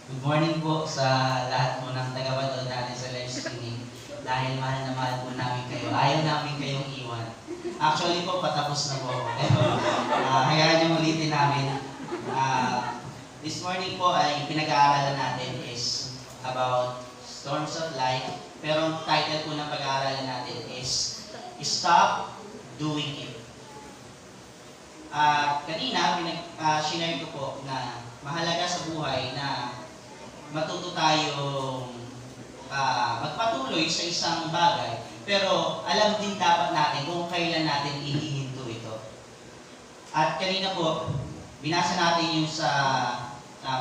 Good morning po sa lahat po ng tagapanood natin sa live streaming. Dahil mahal na mahal po namin kayo. Ayaw namin kayong iwan. Actually po, patapos na po ako. Pero hayaan niyo ulitin namin. This morning po ay pinag-aaralan natin is about storms of life. Pero ang title po ng pag-aaralan natin is Stop Doing It. Kanina, sinare ko po na mahalaga sa buhay na matuto tayong magpatuloy sa isang bagay, pero alam din dapat natin kung kailan natin ihihinto ito. At kanina po, binasa natin yung sa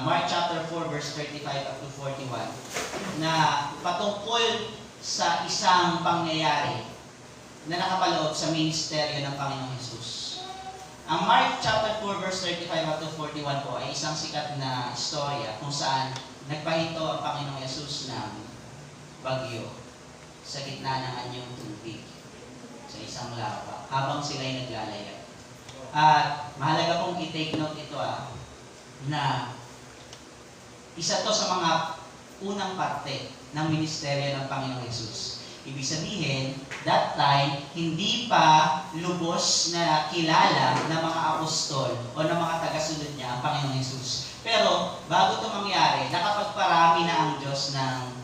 Mark chapter 4 verse 35 up to 41 na patungkol sa isang pangyayari na nakapaloob sa ministeryo ng Panginoong Hesus. Ang Mark chapter 4 verse 35 up to 41 po ay isang sikat na istorya kung saan nagpahinto ang Panginoong Yesus ng bagyo sa gitna ng anyong tubig sa isang lapa habang sila'y naglalayag. At mahalaga pong i-take note ito na isa to sa mga unang parte ng ministeryo ng Panginoong Yesus. Ibig sabihin, that time, hindi pa lubos na kilala ng mga apostol o ng mga tagasunod niya ang Panginoong Yesus. Pero, bago ito mangyari, nakapagparami na ang Diyos ng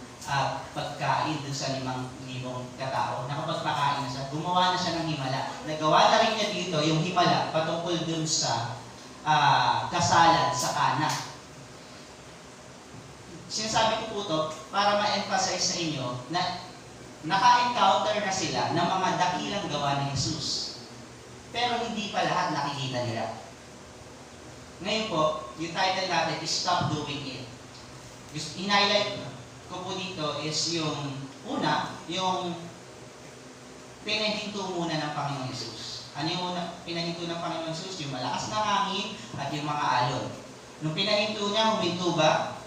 pagkain dun sa 5,000 katao. Nakapagpakain na siya. Gumawa na siya ng himala. Nagawa na rin niya dito yung himala patungkol dun sa kasalan sa Kana. Sinasabi ko po ito para ma-emphasize sa inyo na naka-encounter na sila ng mga dakilang gawa ni Jesus. Pero hindi pa lahat nakikita nila. Ngayon po, yung title natin is Stop Doing It. In-highlight ko po dito is yung una, yung pinahinto muna ng Panginoong Yesus. Ano yung una pinahinto ng Panginoong Yesus? Yung malakas na hangin at yung mga alon. Nung pinahinto niya, huminto ba?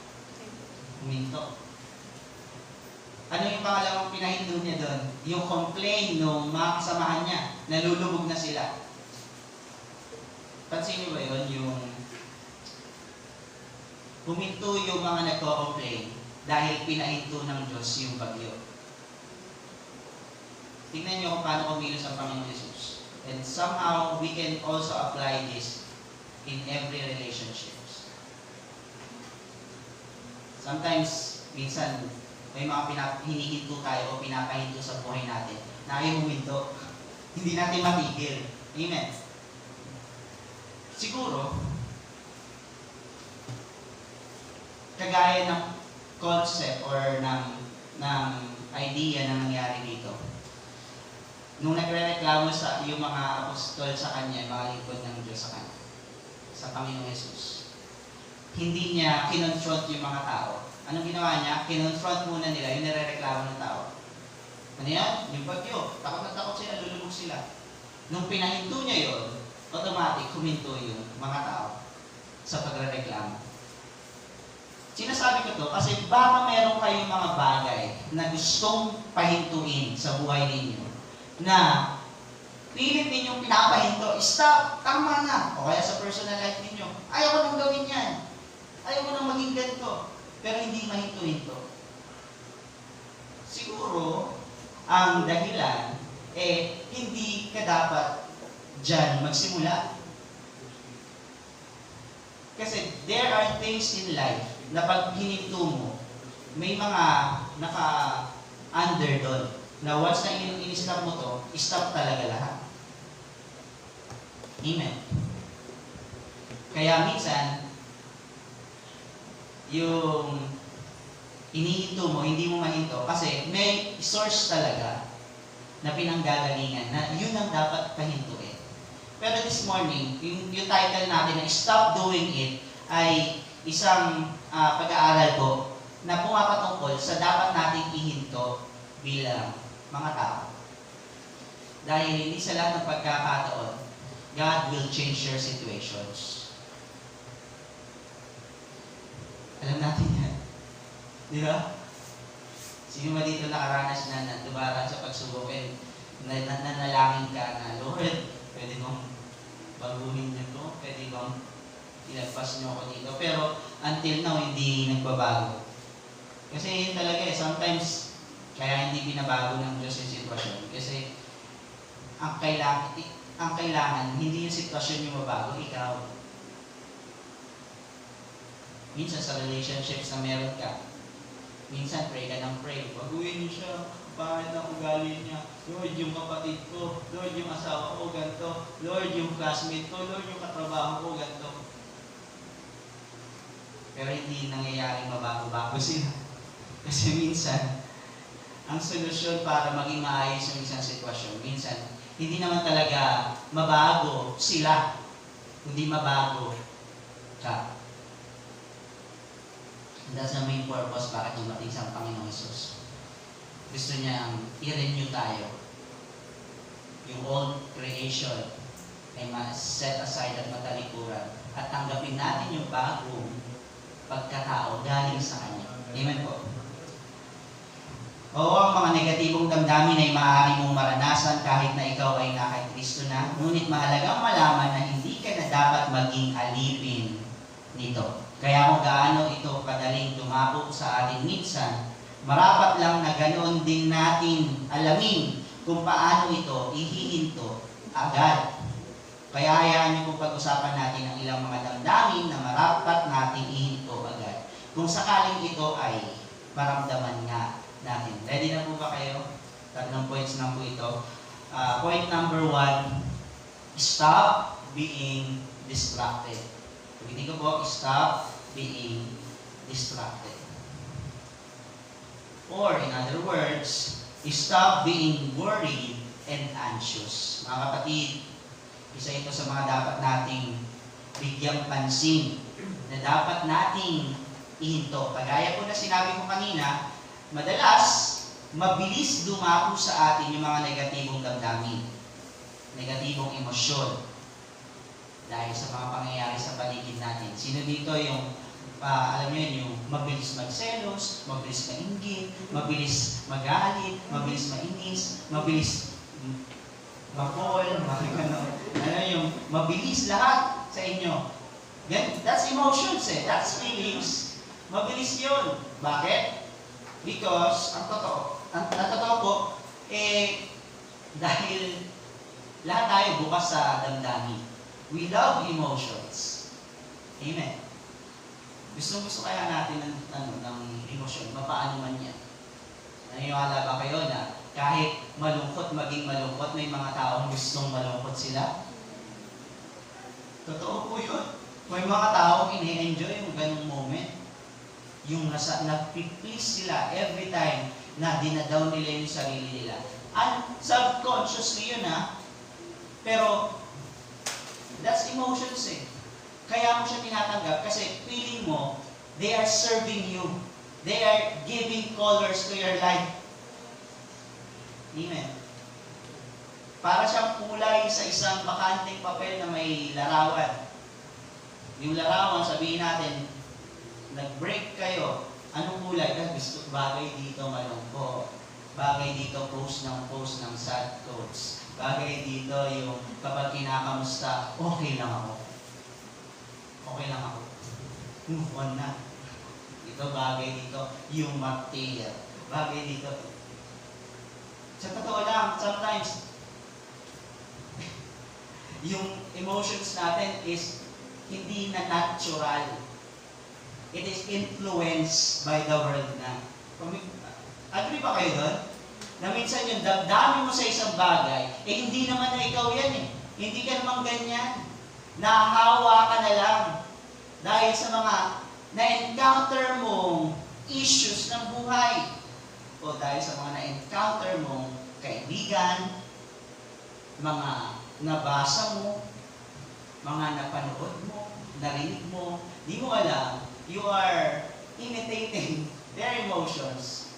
Huminto. Ano yung pangalawang pinahinto niya doon? Yung complain ng mga kasamahan niya, nalulubog na sila. Pansin niyo ba yun? Yung huminto yung mga nagko-complain dahil pinahinto ng Diyos yung bagyo. Tingnan niyo kung paano kumilos ang Panginoon Yesus. And somehow, we can also apply this in every relationships. Sometimes, minsan, may mga hinihinto tayo o pinapahinto sa buhay natin na ayaw huminto. Hindi natin matigil. Amen. Siguro, kagaya ng concept or ng idea na nangyari dito. Nung nagre-reklamo sa yung mga apostol sa kanya, mga lingkod ng Diyos sa kanya, sa Panginoong Yesus, hindi niya kinonfront yung mga tao. Anong ginawa niya? Kinonfront muna nila yung nire-reklamo ng tao. Ano yan? Yung bagyo. Takot na takot sila, lulubog sila. Nung pinahinto niya yun, automatic huminto yung mga tao sa pagre-reklamo. Sinasabi ko to kasi baka meron kayong mga bagay na gustong pahintuin sa buhay ninyo na pilit ninyong pinapahinto, stop, tama na. O kaya sa personal life ninyo, ayaw ko nang gawin yan. Ayaw ko nang maging ganito. Pero hindi mahinto-hinto. Siguro, ang dahilan, hindi ka dapat dyan magsimula. Kasi there are things in life na pag hininto mo, may mga naka-under doon. Na once na in-stop mo to, stop talaga lahat. Amen. Kaya minsan, yung inihinto mo, hindi mo mahinto kasi may source talaga na pinanggagalingan na yun ang dapat pahintuin. Pero this morning, yung title natin na Stop Doing It ay isang pag-aaral ko na pumapatungkol sa dapat nating ihinto bilang mga tao. Dahil hindi sa lahat ng pagkakataon, God will change your situations. Alam natin yan. Di ba? Sino ba dito nakaranas na dumaraan sa pagsubok and nanalangin ka na, Lord, pwede bang baguhin niyo to? Pwede bang ilagpas niyo ako dito. Pero until now, hindi nagbabago. Kasi yun talaga sometimes, kaya hindi binabago ng Diyos yung sitwasyon. Kasi ang kailangan, hindi yung sitwasyon yung mabago, ikaw. Minsan sa relationships na meron ka, minsan pray ka ng pray. Baguhin niyo siya, pangit ang ugali niya. Lord, yung kapatid ko. Lord, yung asawa ko, ganito. Lord, yung classmate ko. Lord, yung katrabaho ko, ganito. Pero hindi nangyayaring mabago-bago sila. Kasi minsan, ang solusyon para maging maayos yung isang sitwasyon, minsan, hindi naman talaga mabago sila. Hindi mabago ka. That's the main purpose bakit dumating sa Panginoong Hesus. Gusto niyang i-renew tayo. Yung old creation ay set aside at matalikuran at tanggapin natin yung bagong pagkatao galing sa Kanya. Amen po. Oo, ang mga negatibong damdamin ay maaari mong maranasan kahit na ikaw ay na kay Kristo na. Ngunit mahalagang malaman na hindi ka na dapat maging alipin nito. Kaya kung gaano ito kadaling dumabog sa atin minsan, marapat lang na ganoon din natin alamin kung paano ito ihihinto agad. Kaya hayaan niyo kung pag-usapan natin ang ilang mga damdamin na marapat natin ihinto agad. Kung sakaling ito ay maramdaman nga natin. Ready na po ba kayo? 3 points lang po ito. Point number 1, stop being distracted. Hindi ko po, stop being distracted. Or, in other words, stop being worried and anxious. Mga kapatid, isa ito sa mga dapat nating bigyang pansin na dapat nating ihinto. Kagaya po na sinabi ko kanina, madalas, mabilis dumako sa atin yung mga negatibong damdamin, negatibong emosyon dahil sa mga pangyayari sa paligid natin. Sino dito yung, alam nyo yun, yung mabilis magselos, mabilis mainggit, mabilis magalit, mabilis mainis, mabilis mag-call, ano yung mabilis lahat sa inyo. That's emotions that's feelings. Mabilis yun. Bakit? Because, ang totoo po, dahil lahat tayo bukas sa damdamin. We love emotions. Amen. Gusto kaya natin ng emosyon, mapaano man yan. Naniniwala ba kayo na kahit malungkot, maging malungkot, may mga taong gustong malungkot sila? Totoo po yun. May mga taong ini-enjoy yung ganung moment. Yung nag-please sila every time na dinadown nila yung sarili nila. Subconsciously yun pero that's emotions Kaya mo siya tinatanggap kasi feeling mo, they are serving you. They are giving colors to your life. Amen. Para siyang kulay sa isang bakanteng papel na may larawan. Yung larawan, sabihin natin, nag-break kayo. Anong kulay? Gusto bagay dito malungkot. Bagay dito post ng sad quotes. Bagay dito yung kapag kinakamusta, okay lang ako. Okay lang ako. Move on na. Ito bagay dito, yung material. Bagay dito. Sa totoo lang, sometimes, yung emotions natin is hindi na natural. It is influenced by the world na. Agree ba kayo doon? Na minsan yung damdamin mo sa isang bagay, hindi naman na ikaw yan Hindi ka naman ganyan. Nahahawa ka na lang. Dahil sa mga na-encounter mong issues ng buhay. O dahil sa mga na-encounter mong kaibigan, mga nabasa mo, mga napanood mo, narinig mo, di mo alam, you are imitating their emotions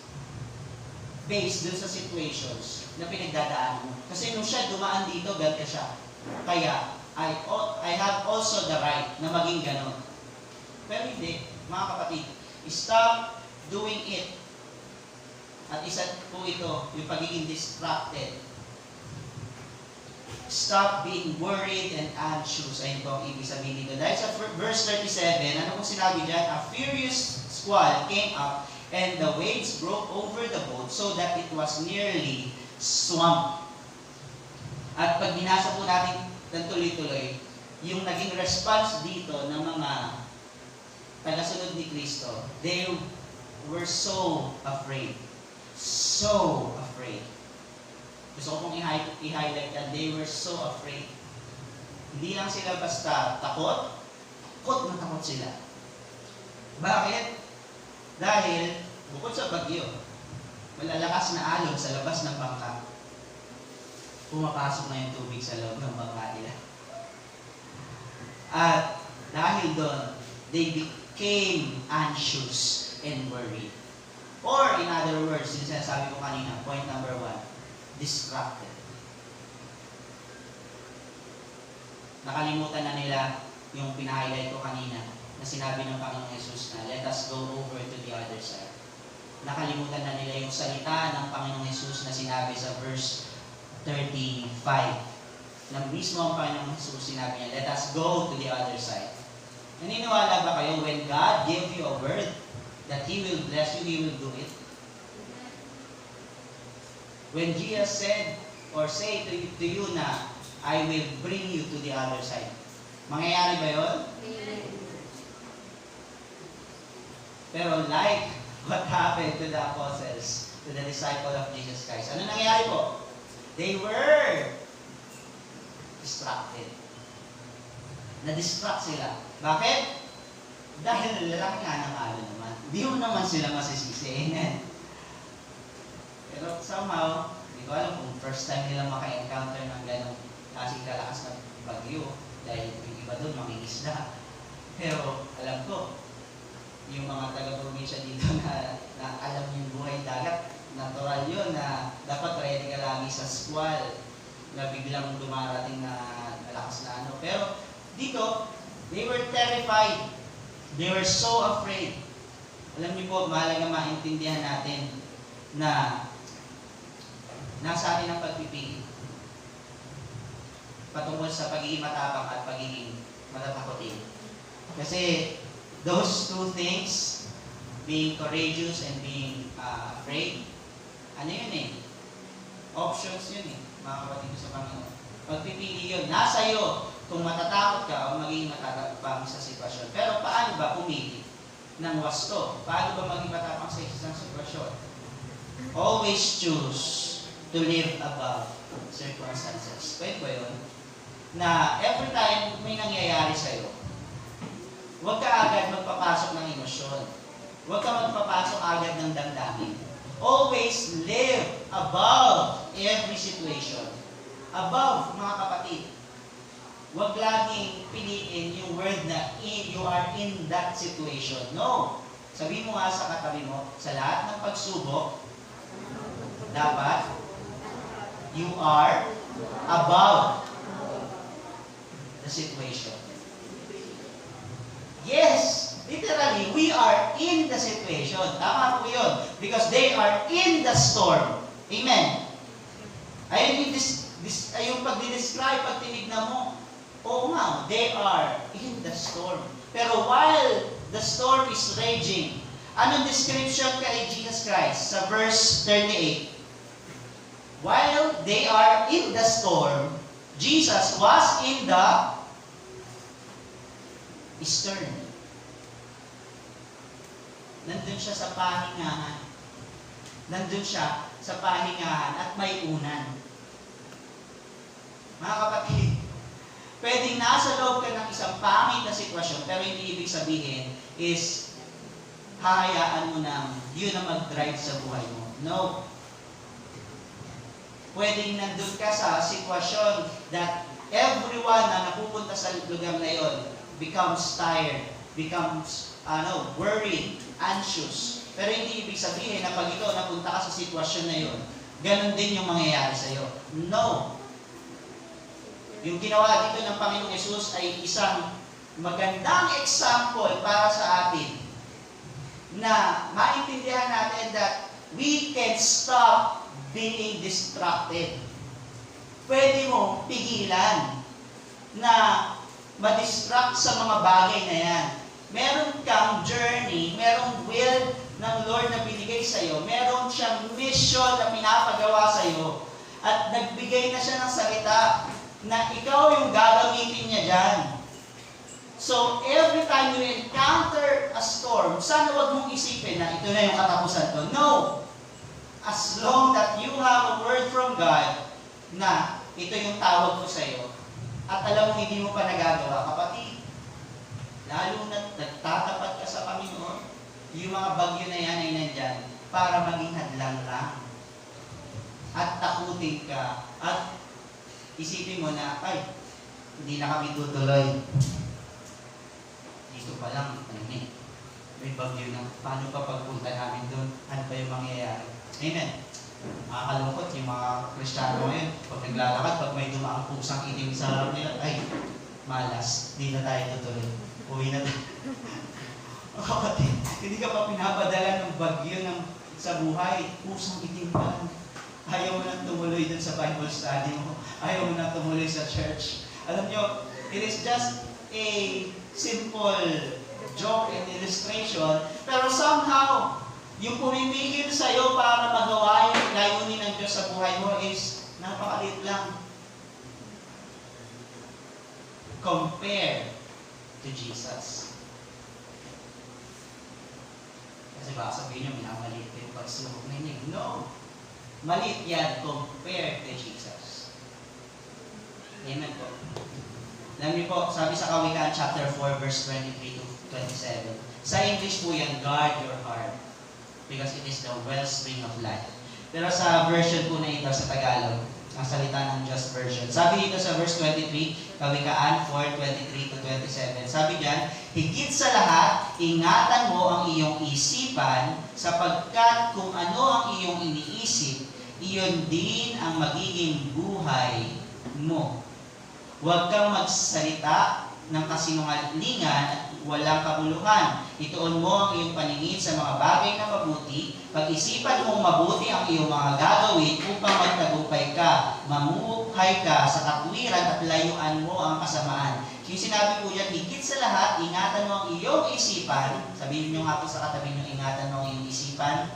based dun sa situations na pinagdadaan mo. Kasi nung siya dumaan dito, ganito siya. Kaya, I have also the right na maging ganon. Pero hindi, mga kapatid, stop doing it. At isa po ito, yung pagiging distracted. Stop being worried and anxious. Ayun po ang ibig sabihin dito. Dahil sa verse 37, ano pong sinabi dyan? A furious squall came up and the waves broke over the boat so that it was nearly swamped. At pag binasa po natin ng tuloy-tuloy, yung naging response dito ng mga tagasunod ni Kristo, they were so afraid. So afraid. Gusto ko pong i-highlight that they were so afraid. Hindi lang sila basta takot na takot sila. Bakit? Dahil bukod sa bagyo, malalakas na alon sa labas ng bangka. Pumapasok na yung tubig sa loob ng bangka nila. At dahil doon, they became anxious and worried. Or in other words, yung sinasabi ko kanina, point number 1, distracted. Nakalimutan na nila yung pina-highlight ko kanina na sinabi ng Panginoong Jesus na let us go over to the other side. Nakalimutan na nila yung salita ng Panginoong Jesus na sinabi sa verse 35. Na mismo ang Panginoong Jesus sinabi niya, let us go to the other side. Naniniwala ba kayo when God gave you a word that He will bless you, He will do it? When Jesus said or say to you na, I will bring you to the other side. Mangyayari ba yun? Pero like what happened to the apostles, to the disciple of Jesus Christ, ano nangyayari po? They were distracted. Na-distract sila. Bakit? Dahil lalaki nga ng alon naman. Di mo naman sila masisisi. Amen. Pero somehow, hindi ko alam kung first time nila maka-encounter ng ganong klaseng kalakas na bagyo dahil yung iba doon mangingisda. Pero alam ko, yung mga taga-probinsya dito na alam yung buhay dagat, natural yun na dapat ready ka lagi sa squall na biglang dumarating na malakas na ano. Pero dito, they were terrified. They were so afraid. Alam niyo po, mahalaga maintindihan natin na nasa atin ang pagpipili patungkol sa pagiging matapang at pagiging matatakotin. Kasi those two things, being courageous and being afraid, ano yun eh? Options yun eh, mga kapatid ko sa Panginoon. Pagpipili yun, nasa iyo kung matatakot ka o magiging matapang sa sitwasyon. Pero paano ba pumili ng wasto? Paano ba maging matapang sa isang sitwasyon? Always choose to live above circumstances. Pwede ba yun? Na every time may nangyayari sa'yo, huwag ka agad magpapasok ng emosyon. Huwag ka magpapasok agad ng damdamin. Always live above every situation. Above, mga kapatid. Huwag laging piliin yung word na you are in that situation. No. Sabi mo nga sa katabi mo, sa lahat ng pagsubok, dapat you are above the situation. Yes, literally, we are in the situation. Tama po yun. Because they are in the storm. Amen. Ayun yung pag-describe, pag tinignan mo, oo nga, they are in the storm. Pero while the storm is raging, anong description kay Jesus Christ sa verse 38? While they are in the storm, Jesus was in the stern. Nandun siya sa pahingahan. Nandun siya sa pahingahan at may unan. Mga kapatid, pwedeng nasa loob ka ng isang pangit na sitwasyon, pero hindi ibig sabihin is hahayaan mo na yun ang mag-drive sa buhay mo. No. Pwedeng nandun ka sa sitwasyon that everyone na napupunta sa lugar na yon becomes tired, becomes worried, anxious. Pero hindi ibig sabihin na pag ikaw napunta ka sa sitwasyon na yon, ganun din yung mangyayari sa iyo. No. Yung ginawa dito ng Panginoong Yesus ay isang magandang example para sa atin na maintindihan natin that we can stop being distracted. pwede mo pigilan na ma-distract sa mga bagay na yan. Meron kang journey, merong will ng Lord na binigay sa'yo, meron siyang mission na pinapagawa sa'yo, at nagbigay na siya ng salita na ikaw yung gagamitin niya dyan. So, every time you encounter a storm, sana wag mong isipin na ito na yung katapusan ko. No! As long that you have a word from God na ito yung tawag ko sa'yo, at alam mo hindi mo pa nagagawa, kapatid, lalo na nagtatapat ka sa Panginoon, yung mga bagyo na yan ay nandyan para maging hadlang lang. At takutin ka, at isipin mo na, ay, hindi na kami tutuloy. Dito pa lang, may bagyo na, paano pa pagpunta namin doon? Ano pa yung mangyayari? Amen. Makakalungkot yung mga Kristiyano ngayon. Pag naglalakad, pag may dumaang pusang itim sa harap nila, ay, malas, hindi na tayo tutuloy. Uwi na tayo. Kapatid, hindi ka pa pinapadala ng bagyo sa buhay. Pusang itim pa lang. Ayaw mo nang tumuloy dun sa Bible study mo. Ayaw mo nang tumuloy sa church. Alam nyo, it is just a simple joke and illustration, pero somehow, yung pumimigil sa'yo para magawa yung layunin ng Diyos sa buhay mo is napakaliit lang. Compare to Jesus. Kasi baka sabihin nyo, minamaliit yung pagsubok na yun. No! Maliit yan compared to Jesus. Amen po. Alam niyo po, sabi sa Kawikaan chapter 4 verse 23 to 27. Sa English po yan, guard your heart because it is the wellspring of life. Pero sa version po na ito sa Tagalog, ang salita ng Just Version. Sabi dito sa verse 23, Kawikaan 4:23 to 27. Sabi diyan, higit sa lahat, ingatan mo ang iyong isipan sapagkat kung ano ang iyong iniisip, iyon din ang magiging buhay mo. Huwag kang magsalita ng kasinungalingan at walang kabuluhan. Ituon mo ang iyong paningin sa mga bagay na mabuti. Pag-isipan mong mabuti ang iyong mga gagawin upang magtagumpay ka. Mamuhay ka sa katwiran at layuan mo ang kasamaan. Yung sinabi ko yan, higit sa lahat, ingatan mo ang iyong isipan. Sabihin nyo nga po sa katabi nyo, ingatan mo ang iyong isipan.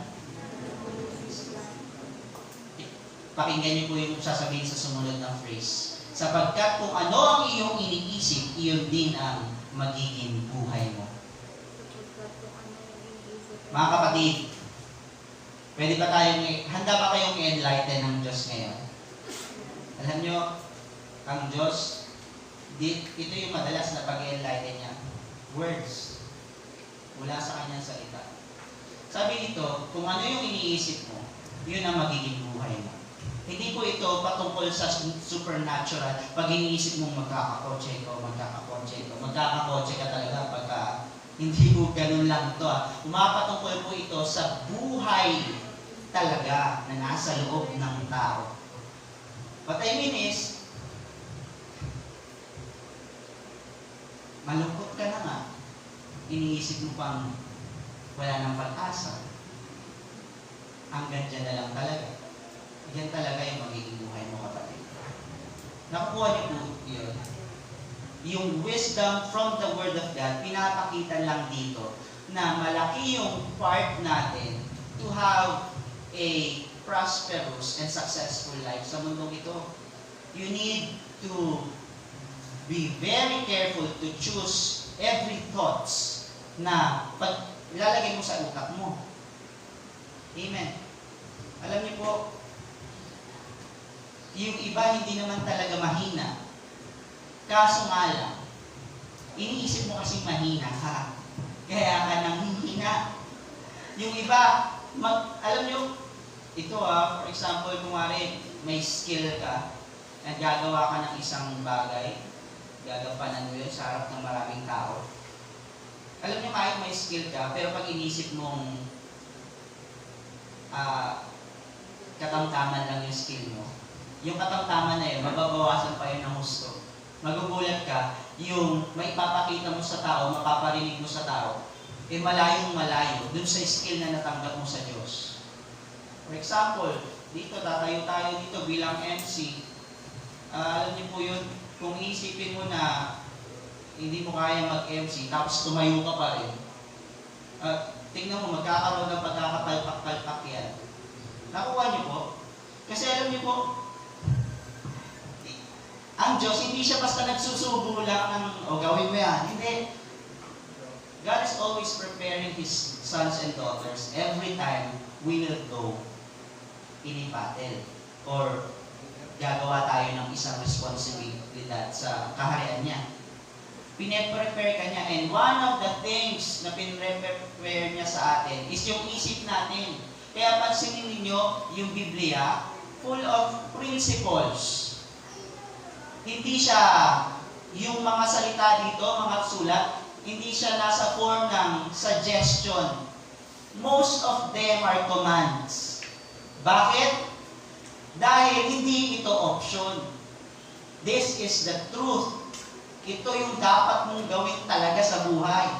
Pakinggan niyo po yung sasabihin sa sumunod ng phrase. Sapagkat kung ano ang iyong iniisip, iyon din ang magiging buhay mo. Mga kapatid, pwede ba handa ba kayong i-enlighten ng Diyos ngayon? Alam nyo, ang Diyos, ito yung madalas na pag-enlighten niya. Words. Mula sa kanyang salita. Sabi dito, kung ano yung iniisip mo, yun ang magiging buhay mo. Hindi po ito patungkol sa supernatural. Pag iniisip mong magkakakotse ka talaga pagka hindi po ganun lang ito. Umapatungkol po ito sa buhay talaga na nasa loob ng tao. What I mean is, malungkot ka na nga, iniisip mo pang wala ng pag-asa. Hanggang dyan na lang talaga. Yan talaga yung magiging buhay mo, kapatid. Nakukuha niyo po yun. Yung wisdom from the Word of God, pinapakita lang dito na malaki yung part natin to have a prosperous and successful life sa mundong ito. You need to be very careful to choose every thoughts na pag ilalagay mo sa utak mo. Amen. Alam niyo po, yung iba hindi naman talaga mahina. Kaso nga lang, iniisip mo kasing mahina ka. Kaya ka nang hihina. Yung iba, alam nyo, ito for example, kumari may skill ka, naggagawa ka ng isang bagay, gagampanan mo yun sa harap ng maraming tao. Alam nyo, kahit may skill ka, pero pag inisip mong katamtaman lang yung skill mo, yung katamtaman na yun, mababawasan pa yun ng gusto. Magugulat ka, yung may papakita mo sa tao, mapaparinig mo sa tao, malayong malayo, dun sa skill na natanggap mo sa Diyos. For example, dito, tatayo tayo dito bilang MC. Alam niyo po yun, kung iisipin mo na hindi mo kaya mag-MC, tapos tumayo ka pa rin, tingnan mo, magkakaroon ng pagkakapalpak-palpak yan. Nakuha niyo po? Kasi alam niyo po, ang Diyos, hindi siya basta nagsusubo lang ng, o gawin mo yan. Hindi. God is always preparing His sons and daughters every time we will go in a battle or gagawa tayo ng isang responsibilidad sa kaharian niya. Pine-prepare ka niya, and one of the things na pine-prepare niya sa atin is yung isip natin. Kaya pansinin ninyo, yung Biblia, full of principles. Hindi siya yung mga salita dito, mga sulat, hindi siya nasa form ng suggestion. Most of them are commands. Bakit? Dahil hindi ito option. This is the truth. Ito yung dapat mong gawin talaga sa buhay.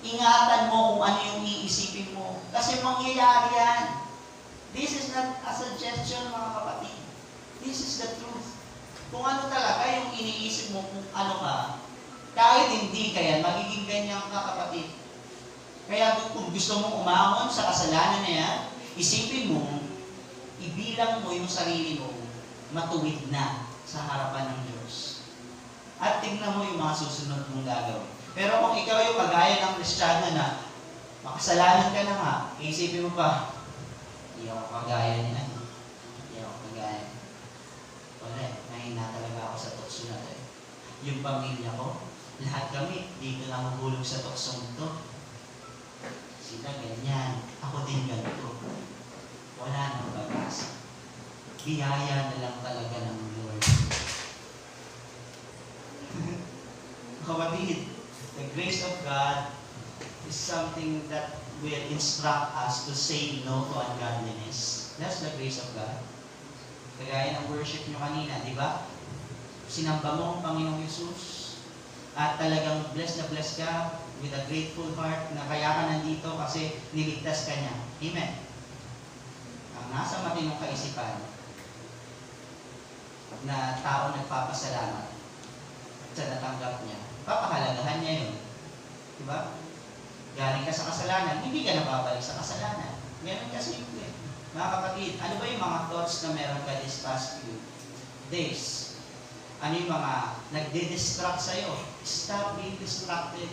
Ingatan mo kung ano yung iisipin mo. Kasi mangyayari yan. This is not a suggestion, mga kapatid. This is the truth. Kung ano talaga yung iniisip mo, kung ano ka, kahit hindi ka yan, magiging ganyan ka, kapatid. Kaya kung gusto mong umahon sa kasalanan na yan, isipin mo, ibilang mo yung sarili mo, matuwid na sa harapan ng Diyos. At tingnan mo yung mga susunod mong gagawin. Pero kung ikaw yung kagaya ng Kristiyano na makasalanan ka na nga, isipin mo pa, hindi ako kagaya niya. Hindi ako kagaya. Wala, mahina talaga ako sa tukso na ito. Yung pamilya ko, lahat kami, dito na mahulog sa tuksong ito. Sila ganyan, ako din ganito. Wala nang pag-asa. Biyaya na lang talaga ng Lord. Kapatid, the grace of God is something that will instruct us to say no to ungodliness. That's the grace of God. Kagaya ng worship nyo kanina, di ba? Sinamba mo ang Panginoong Yesus at talagang blessed na blessed ka with a grateful heart na kaya ka nandito kasi niligtas ka niya. Amen. Ang nasa matinong kaisipan na tao nagpapasalamat sa natanggap niya, papahalagahan niya yun. Di ba? Galing ka sa kasalanan, hindi ka nababalik sa kasalanan. Meron kasi yun. Mga kapatid, ano ba yung mga thoughts na meron ka this past few days? Ano yung mga nagdi-distract sa'yo? Stop being distracted.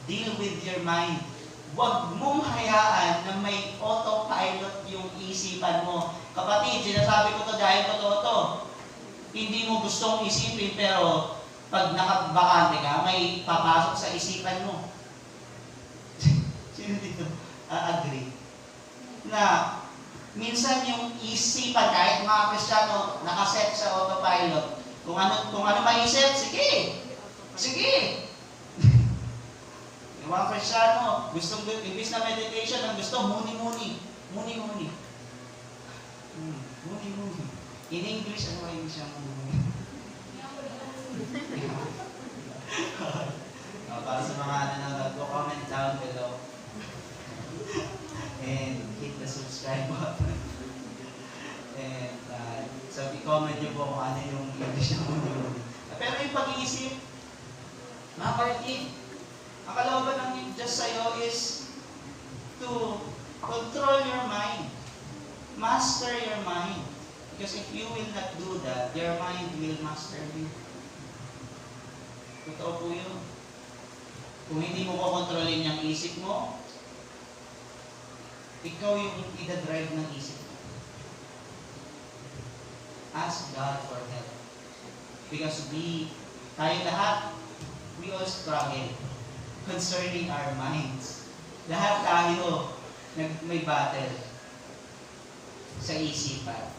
Deal with your mind. Huwag mong hayaan na may autopilot yung isipan mo. Kapatid, sinasabi ko to dahil totoo to. Hindi mo gustong isipin, pero pag nakabakante ka, may papasok sa isipan mo. Sino dito? Agree. Na minsan yung isipan, kahit mga Kristiyano, nakaset sa autopilot. Kung ano maisip, sige. Yung mga Kristiyano, imbis na meditation, ang gusto, muni-muni. Muni-muni. In English, ano ba yung siya muni-muni? Para sa mga nanonood, comment down below. And hit the subscribe button. And so, i-comment nyo po kung ano yung English na muni-muni. Pero yung pag-iisip, mga kapatid, ang kalooban ng Diyos sa'yo is to control your mind. Master your mind. Because if you will not do that, your mind will master you. Totoo po yun. Kung hindi mo kontrolin yung isip mo, ikaw yung ida-drive ng isip mo. Ask God for help. Because tayo lahat, we all struggle concerning our minds. Lahat tayo may battle sa isipan.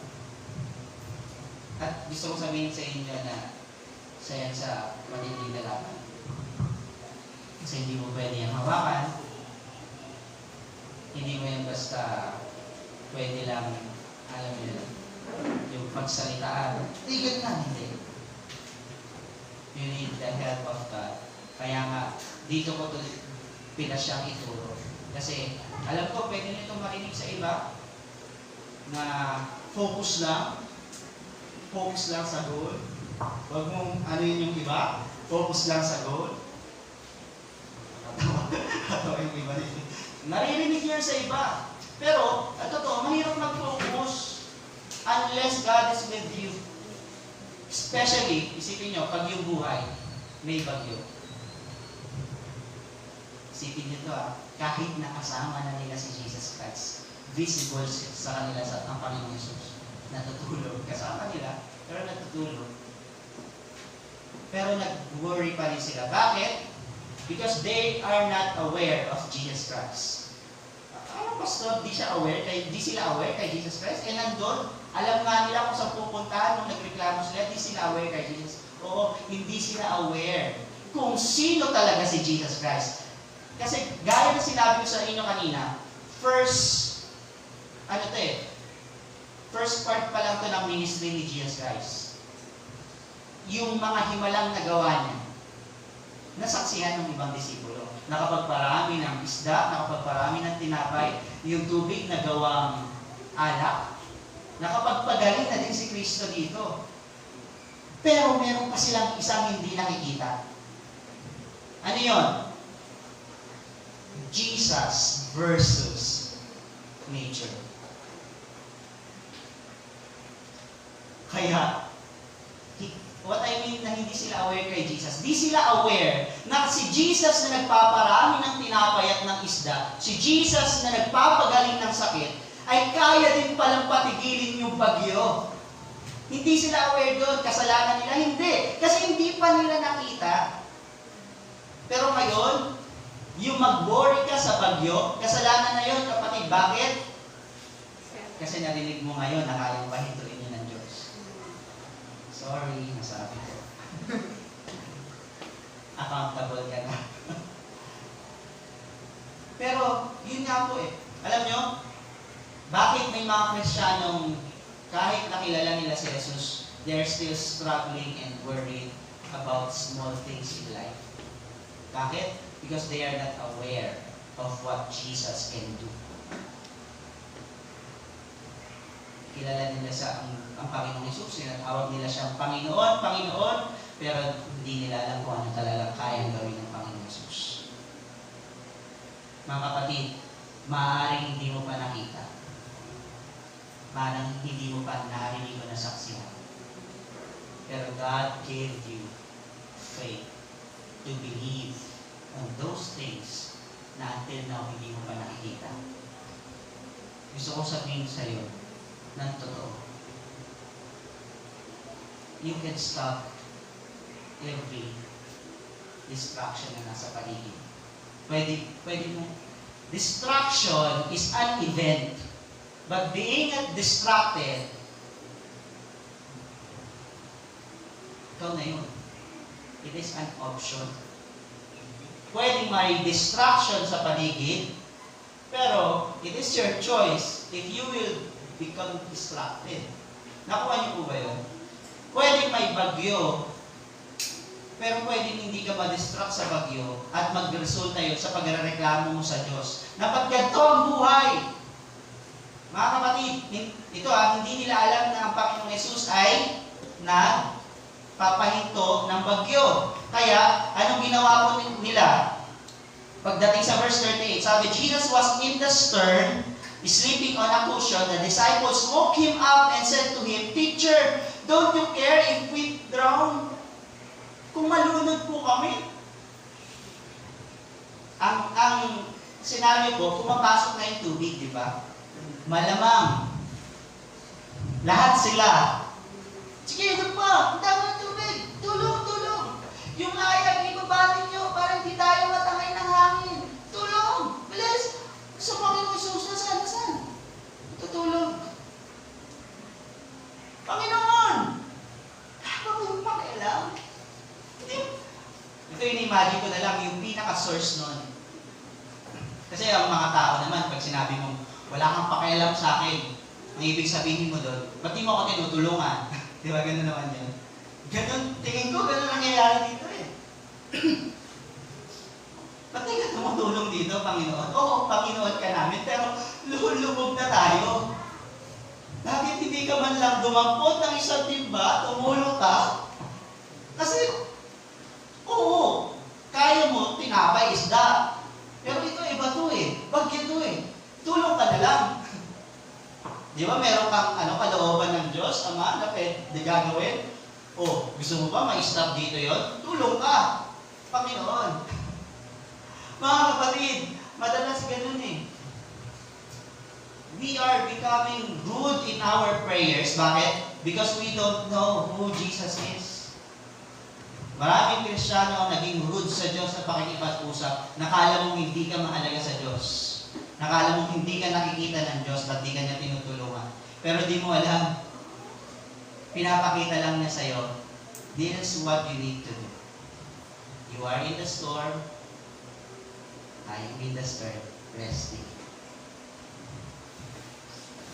At gusto ko sabihin sa inyo na sa matinding na laban. Kasi hindi mo pwede yung hawakan. Hindi mo yan basta pwede lang, alam mo yun, yung pagsalitaan. Tigil na, hindi. You need the help of God. Kaya nga, dito ko ito pinasyang ituro. Kasi, alam ko, pwede nito marinig sa iba na focus lang focus lang sa goal. Huwag mong ano yun yung iba. Focus lang sa goal. Katawa yung iba dito. Naririnig yan sa iba. Pero, totoo, mahirap mag-focus unless God is with you. Especially, isipin nyo, pag yung buhay, may bagyo. Isipin nyo to kahit nakasama na nila si Jesus Christ, visible sa kanila sa ang Panginoong Yesus, natutulog. Kasama nila, pero natutulog. Pero nag-worry pa rin sila. Bakit? Because they are not aware of Jesus Christ. Ano, pastor, di sila aware kay Jesus Christ? Nandun, alam nga nila kung saan pupuntahan nung nagreklamo sila, di sila aware kay Jesus. Oo, hindi sila aware kung sino talaga si Jesus Christ. Kasi gaya na sinabi ko sa inyo kanina, first part pa lang to ng ministry ni Jesus Christ. Yung mga himalang nagawa niya, nasaksihan ng ibang disipulo. Nakapagparami ng isda, nakapagparami ng tinapay, yung tubig na gawang alak. Nakapagpagaling na din si Kristo dito. Pero meron pa silang isang hindi nakikita. Ano yun? Jesus versus nature. Kaya, what I mean na hindi sila aware kay Jesus, di sila aware na si Jesus na nagpaparami ng tinapay at ng isda, si Jesus na nagpapagaling ng sakit, ay kaya din palang patigilin yung bagyo. Hindi sila aware doon, kasalanan nila, hindi. Kasi hindi pa nila nakita. Pero ngayon, yung mag-worry ka sa bagyo, kasalanan na yun, kapatid. Bakit? Kasi narinig mo ngayon na kayang pahintuin yun ng Diyos. Sorry, nasabi ko. Accountable ka na. Pero, yun nga po Alam nyo, bakit may mga Kristiyanong kahit nakilala nila si Jesus, they're still struggling and worried about small things in life? Bakit? Because they are not aware of what Jesus can do. Kilala nila ang Panginoong Hesus, sinatawag nila siyang Panginoon, Panginoon, pero hindi nila alam kung ano talaga kayang gawin ng Panginoong Hesus. Mga kapatid, maaaring hindi mo pa nakita. Maaaring hindi mo pa narinig o nasaksihan. Pero God gave you faith to believe on those things na until now hindi mo pa nakikita. Gusto ko sabihin sa iyo ng totoo. You can stop every distraction na nasa paligid. Pwede mo. Distraction is an event. But being distracted, ikaw na yun. It is an option. Pwede may distraction sa paligid, pero it is your choice if you will become distracted. Nakuha niyo po ba yun? Pwede may bagyo, pero pwede hindi ka ma-distract sa bagyo at mag-resulta yun sa pagrereklamo mo sa Diyos. Na pag ganito ang buhay, mga kapatid, ito hindi nila alam na ang Panginoong Hesus ay nagpapahinto ng bagyo. Kaya, anong ginawa po nila? Pagdating sa verse 38, sabi, Jesus was in the stern, sleeping on a cushion. The disciples woke him up and said to him, Teacher, don't you care if we drown? Kung malunod po kami. Ang scenario po, pumapasok na yung tubig, di ba? Malamang. Lahat sila. Sige, doon pa. Ang dami ng tubig. Tulong, tulong. Yung layag, ibaba ninyo para hindi tayo matangay ng hangin. Tulong. Bilis. Sa Panginoong Hesus, nasaan? Tutulog. Panginoon! Habang yung pakialam. Ito in-imagine ko na lang yung pinaka-source nun. Kasi ang mga tao naman, pag sinabi mo, wala kang pakialam sa akin, ang ibig sabihin mo doon, ba't di mo ako tinutulungan? Di ba, gano'n naman yun? Gano'n, tingin ko, gano'n nangyayari dito Ba't di ka tumutulong dito, Panginoon? Oo, Panginoon ka namin, pero lubog na tayo. Bakit hindi ka man lang dumampot ng isang timba, tumulong ka? Kasi, oo, kaya mo, tinapay, isda. Pero ito, iba to eh. Bagyo to eh. Tulong ka na lang. Di ba, meron kang kalooban ng Diyos, Ama, na pwede gagawin? O, gusto mo ba ma-stop dito yon? Tulong ka, Panginoon. Mga kapatid, madalas ganun eh. We are becoming good in our prayers. Bakit? Because we don't know who Jesus is. Maraming Kristiyano ang naging rude sa Diyos sa pakikipag-usap. Nakala mong hindi ka mahalaga sa Diyos. Nakala mong hindi ka nakikita ng Diyos, ba't di ka niya tinutulungan. Pero di mo alam, pinapakita lang niya sa'yo, this is what you need to do. You are in the storm, I am in the storm, resting.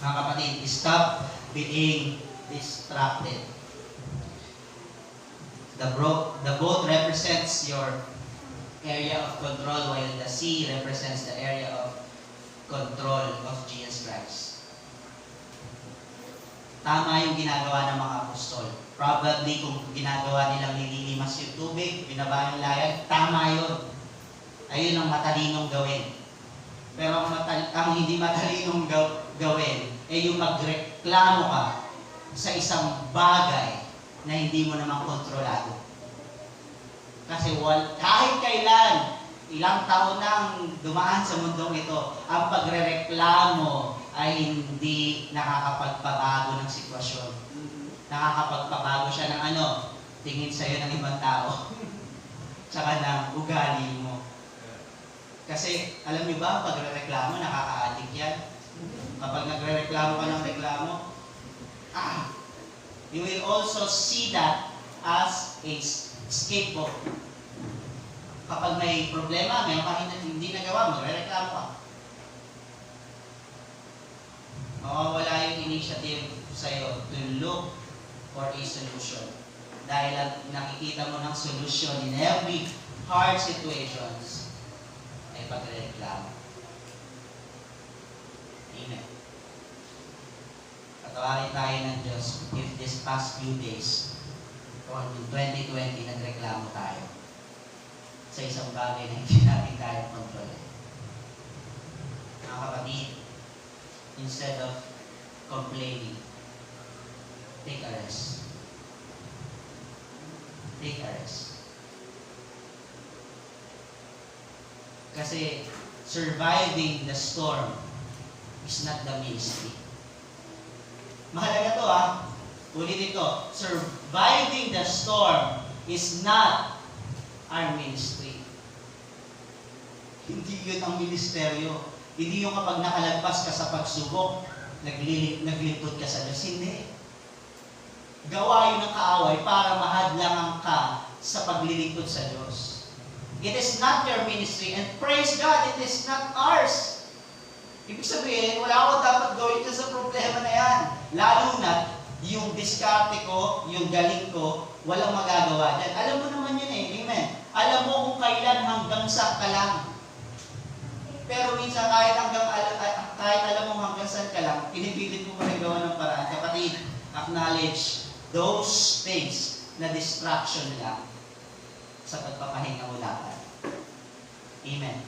Mga kapatid, stop being distracted. The boat represents your area of control, while the sea represents the area of control of Jesus Christ. Tama yung ginagawa ng mga apostol. Probably kung ginagawa nilang nililimas yung tubig, binaba yung layag, tama yun. Ayun ang matalinong gawin. Pero ang hindi matalinong gawin ay yung magreklamo ka sa isang bagay na hindi mo naman kontrolado. Kasi kahit kailan, ilang taon nang dumaan sa mundong ito, ang pagrereklamo ay hindi nakakapagpabago ng sitwasyon. Nakakapagpabago siya ng tingin sa'yo ng ibang tao. Tsaka ng ugali mo. Kasi, alam niyo ba, pagrereklamo, nakaka-addict yan. Kapag nagrereklamo ka ng reklamo, you will also see that as a scapegoat. Kapag may problema, may hindi nagawa, magrereklamo ka. Mawawala yung initiative sa'yo to look for a solution. Dahil nakikita mo ng solution in every hard situations ay pagrereklamo. Amen. Patawarin tayo ng Diyos if this past few days or in 2020 nagreklamo tayo sa isang bagay na hindi natin kaya kontrolin. Mga kapatid, instead of complaining, take a rest. Take a rest. Kasi surviving the storm is not the ministry. Mahalaga to Ulit ito. Surviving the storm is not our ministry. Hindi yun ang ministeryo. Hindi yung kapag nakalagpas ka sa pagsubok, naglipot ka sa Diyos. Hindi. Gawain ng kaaway para mahadlangan ka sa paglilingkod sa Diyos. It is not your ministry, and praise God, it is not ours. Ibig sabihin, wala akong dapat gawin ka sa problema na yan. Lalo na, yung diskarte ko, yung galing ko, walang magagawa dyan. Alam mo naman yun amen. Alam mo kung kailan hanggang saan ka lang. Pero minsan kahit alam mo hanggang saan ka lang, pinipilit mo pa rin gawa ng paraan. Kapatid, acknowledge those things na distraction lang sa pagpapahinga mo dapat. Amen.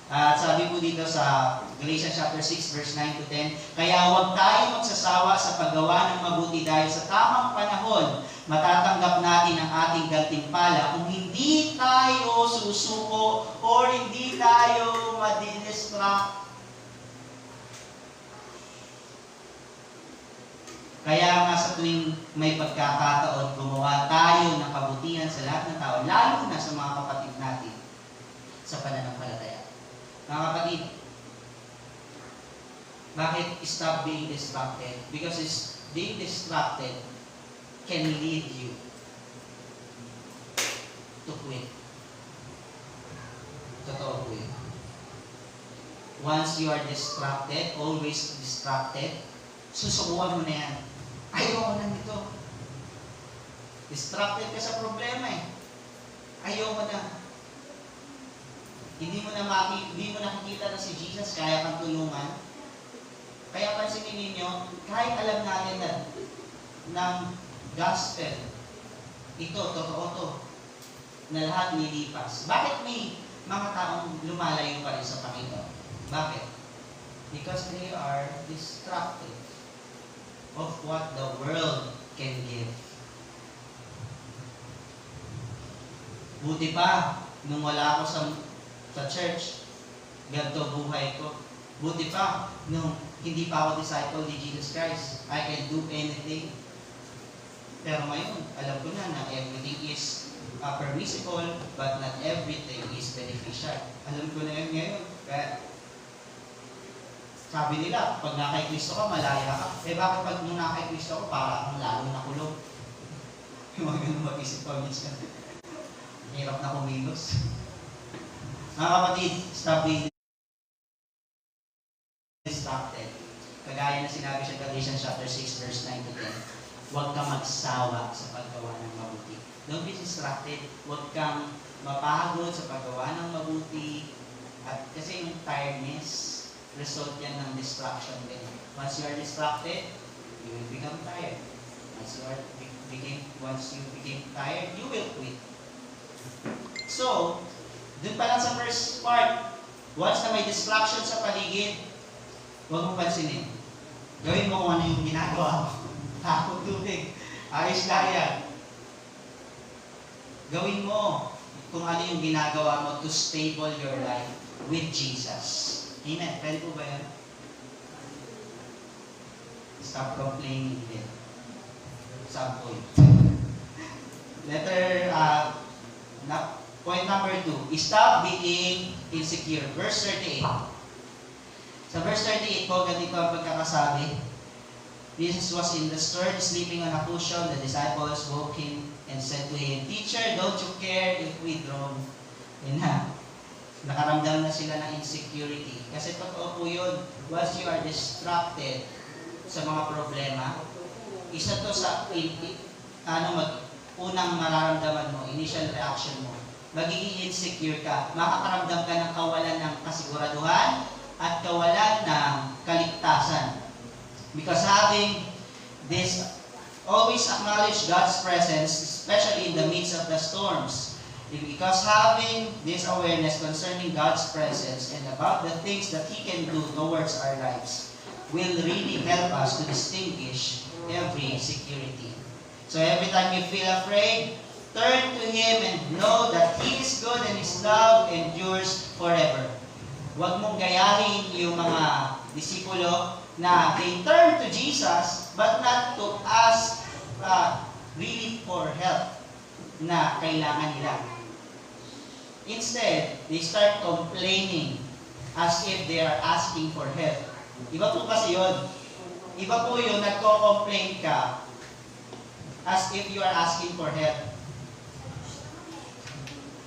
At sabi po dito sa Galatians chapter 6 verse 9 to 10, kaya huwag tayo magsasawa sa paggawa ng mabuti dahil sa tamang panahon matatanggap natin ang ating gantimpala kung hindi tayo susuko or hindi tayo madidistract. Kaya nga sa tuwing may pagkakataon, gumawa tayo ng kabutihan sa lahat ng tao, lalo na sa mga kapatid natin sa pananampalataya. Mga kapatid, bakit stop being distracted? Because being distracted can lead you to quit. Totoo po yun. Once you are distracted, always distracted, susubukan mo na yan. Ayaw mo na nito. Distracted ka sa problema Ayaw mo na. Hindi mo nakikita na si Jesus, kaya kang tulungan. Kaya pansinin ninyo, kahit alam natin na ng gospel, ito, totoo to, na lahat nilipas. Bakit may mga taong lumalayo pa rin sa Panginoon? Bakit? Because they are distracted of what the world can give. Buti pa, nung wala ako sa church, ganito buhay ko. Buti pa, nung hindi pa ako disciple ni Jesus Christ, I can do anything. Pero ngayon, alam ko na everything is permissible, but not everything is beneficial. Alam ko na yun ngayon. Kaya, sabi nila, pag nakay Kristo ka, malaya ka. Eh bakit pag nung nakay Kristo ko, para akong lalo nakulong? Yung mga ganun mag-isip pa minsan. Hirap na kumilos. Mga kapatid, stop being distracted. Kagaya na sinabi sa Galatians chapter 6, verse 9 to 10. Huwag kang magsawa sa paggawa ng mabuti. Don't be distracted. Huwag kang mapagod sa paggawa ng mabuti. At kasi yung tiredness, result yan ng distraction din. Once you are distracted, you will become tired. Once you became tired, you will quit. So, dun pa lang sa first part, once na may distraction sa paligid, huwag mo pansinin. Gawin mo kung ano yung ginagawa mo. Takot tubig. Ayos layan. Gawin mo kung ano yung ginagawa mo to stable your life with Jesus. Amen. Pwede po ba yan? Stop complaining din. Subpoint. Point number 2. Stop being insecure. Verse 38. Sa verse 38 po, ganito ang pagkakasabi. Jesus was in the stern, sleeping on a cushion. The disciples woke him and said to him, "Teacher, don't you care if we drown?" Yun na. Nakaramdam na sila ng insecurity. Kasi totoo po yun. Once you are distracted sa mga problema, isa to sa unang mararamdaman mo, initial reaction mo. Magiging insecure ka. Makakaramdam ka ng kawalan ng kasiguraduhan at kawalan ng kaligtasan. Because having this, always acknowledge God's presence, especially in the midst of the storms. Because having this awareness concerning God's presence and about the things that He can do towards our lives will really help us to distinguish every insecurity. So every time you feel afraid, turn to Him and know that He is good and His love endures forever. Huwag mong gayahin yung mga disipulo na they turn to Jesus but not to ask really for help na kailangan nila. Instead, they start complaining as if they are asking for help. Iba po kasi yun. Iba po yun, nagko-complain ka as if you are asking for help.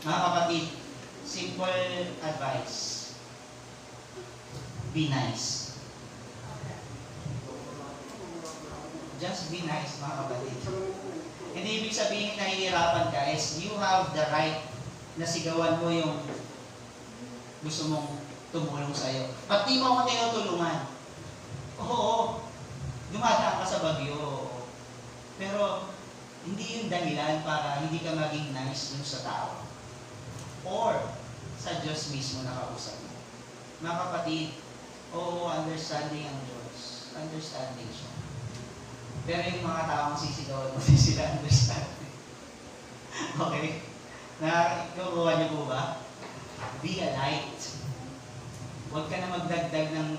Mga kapatid, simple advice. Be nice. Just be nice, mga kapatid. Hindi ibig sabihin nahihirapan ka is you have the right na sigawan mo yung gusto mong tumulong sa'yo. Ba't di mo ako tinutulungan? Oo, dumadaan ka sa bagyo. Pero hindi yung dahilan para hindi ka maging nice dun sa tao. Or sa Diyos mismo nakausap mo. Mga kapatid, oo, understanding ang Diyos. Understanding siya. Pero yung mga taong sisigawan mo, hindi sila understanding. Okay? Nakukuha niyo po ba? Be a light. Huwag ka na magdagdag ng,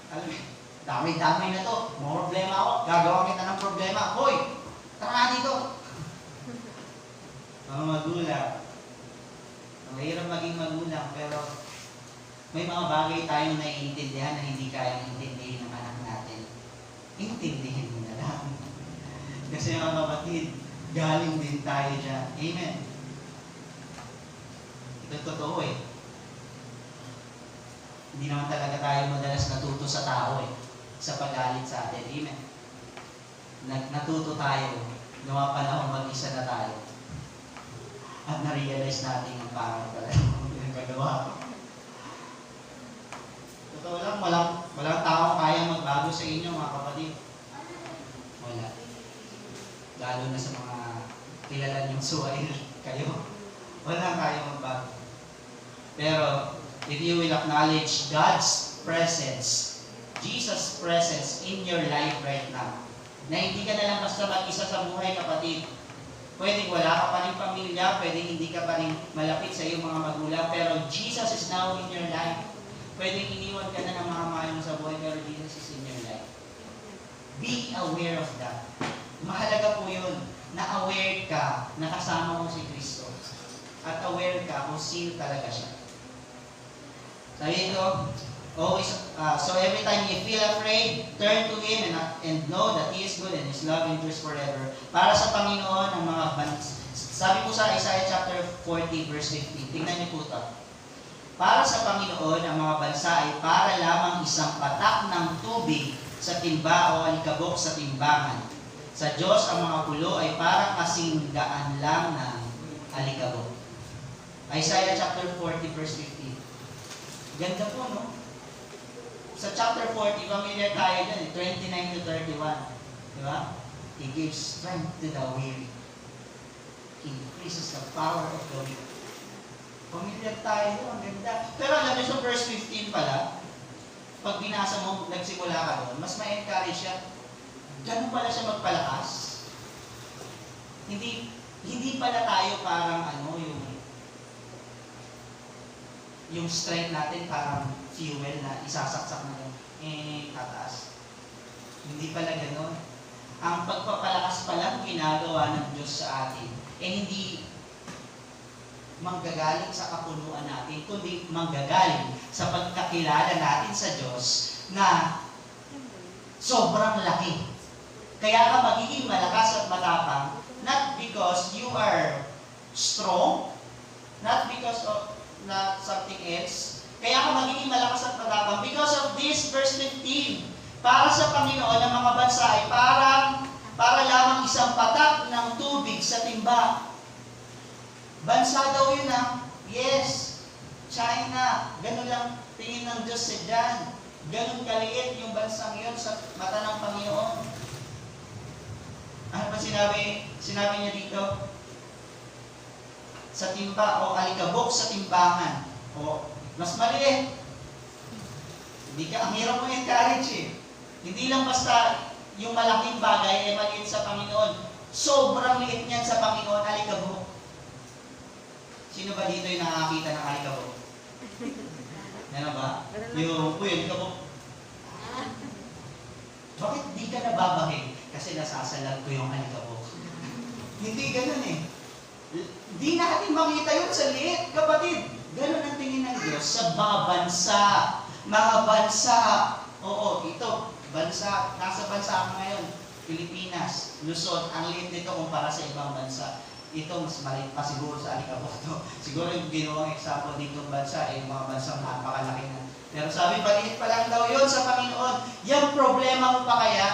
alam mo, dami-dami na to. Mga problema ako. Gagawa kita ng problema. Hoy! Tara dito! Mga magulang. Mahirap maging magulang, pero may mga bagay tayong naiintindihan na hindi kayang intindihin ng anak natin. Intindihin mo na lang. Kasi mga kapatid, galing din tayo dyan. Amen. Ito totoo eh. Hindi naman talaga tayo madalas natuto sa tao eh. Sa pagalit sa atin. Amen. Natuto tayo. Nawa panahon mag-isa na tayo. At na-realize natin ang parang pala yung gagawa ko. Totoo lang, walang taong kaya magbago kilala niyong suwail kayo. Walang kaya magbago. Pero, if you will acknowledge God's presence, Jesus' presence in your life right now, na hindi ka na lang basta mag-isa sa buhay, kapatid. Pwede wala ka pa rin pamilya, pwede hindi ka pa rin malapit sa iyong mga magulang, pero Jesus is now in your life. Pwede iniwan ka na ng mga mahal mo sa buhay, pero Jesus is in your life. Be aware of that. Mahalaga po yun, na aware ka na kasama mo si Kristo. At aware ka kung sino talaga siya. Sabi ito, so every time you feel afraid, turn to Him and know that He is good and His love endures forever. Para sa Panginoon, ang mga sabi po sa Isaiah chapter 40 verse 15, tingnan niyo po ito. Para sa Panginoon, ang mga bansa ay para lamang isang patak ng tubig sa timba o alikabok sa timbangan. Sa Diyos, ang mga pulo ay para kasing daan lang ng alikabok. Isaiah chapter 40 verse 15. Ganda po, no? Sa chapter 40, familiar tayo dyan, 29 to 31. Di ba? He gives strength to the weary. He increases the power of the weak. Familiar tayo, ang ganda. Pero alam niyo sa verse 15 pala, pag binasa mo, nagsimula ka doon, mas ma-encourage siya. Ganun pala siya magpalakas. Hindi pala tayo parang yung strength natin parang fuel na isasaksak na tataas. Hindi pala gano'n. Ang pagpapalakas pa lang ginagawa ng Diyos sa atin, hindi manggagaling sa kapunuan natin, kundi manggagaling sa pagkakilala natin sa Diyos na sobrang laki. Kaya ka magiging malakas at matapang, not because you are strong, not because of not something else. Kaya ka magiging malakas at matapang because of this verse 15. Para sa Panginoon, ang mga bansa ay para lamang isang patak ng tubig sa timba. Bansa daw yun yes, China, ganun lang tingin ng Diyos sa dyan. Ganun kaliit yung bansang yun sa mata ng Panginoon. Ano ba sinabi niya dito? Sa timba o alikabok sa timbangan. O, mas maliit. Ang hirap mo encourage . Hindi lang basta yung malaking bagay ay maliit sa Panginoon. Sobrang liit niyan sa Panginoon, alikabok. Sino ba dito yung nakakita ng alikabok? Meron ba? Yung alikabok. Bakit di ka nababahig? Kasi nasasalag ko yung alikabok. Hindi ganun . Di natin makita yun sa liit, kapatid. Ganun ang tingin ng Diyos sa mga bansa. Mga bansa. Oo, ito, bansa. Nasa bansa ako ngayon. Pilipinas, Luzon. Ang liit nito kumpara sa ibang bansa. Ito, mas maliit pa siguro sa alikabok to. Siguro yung ginawang example dito bansa ay mga bansang napakalaki na. Pero sabi, maliit pa lang daw yun sa Panginoon. Yung problema mo pa kaya?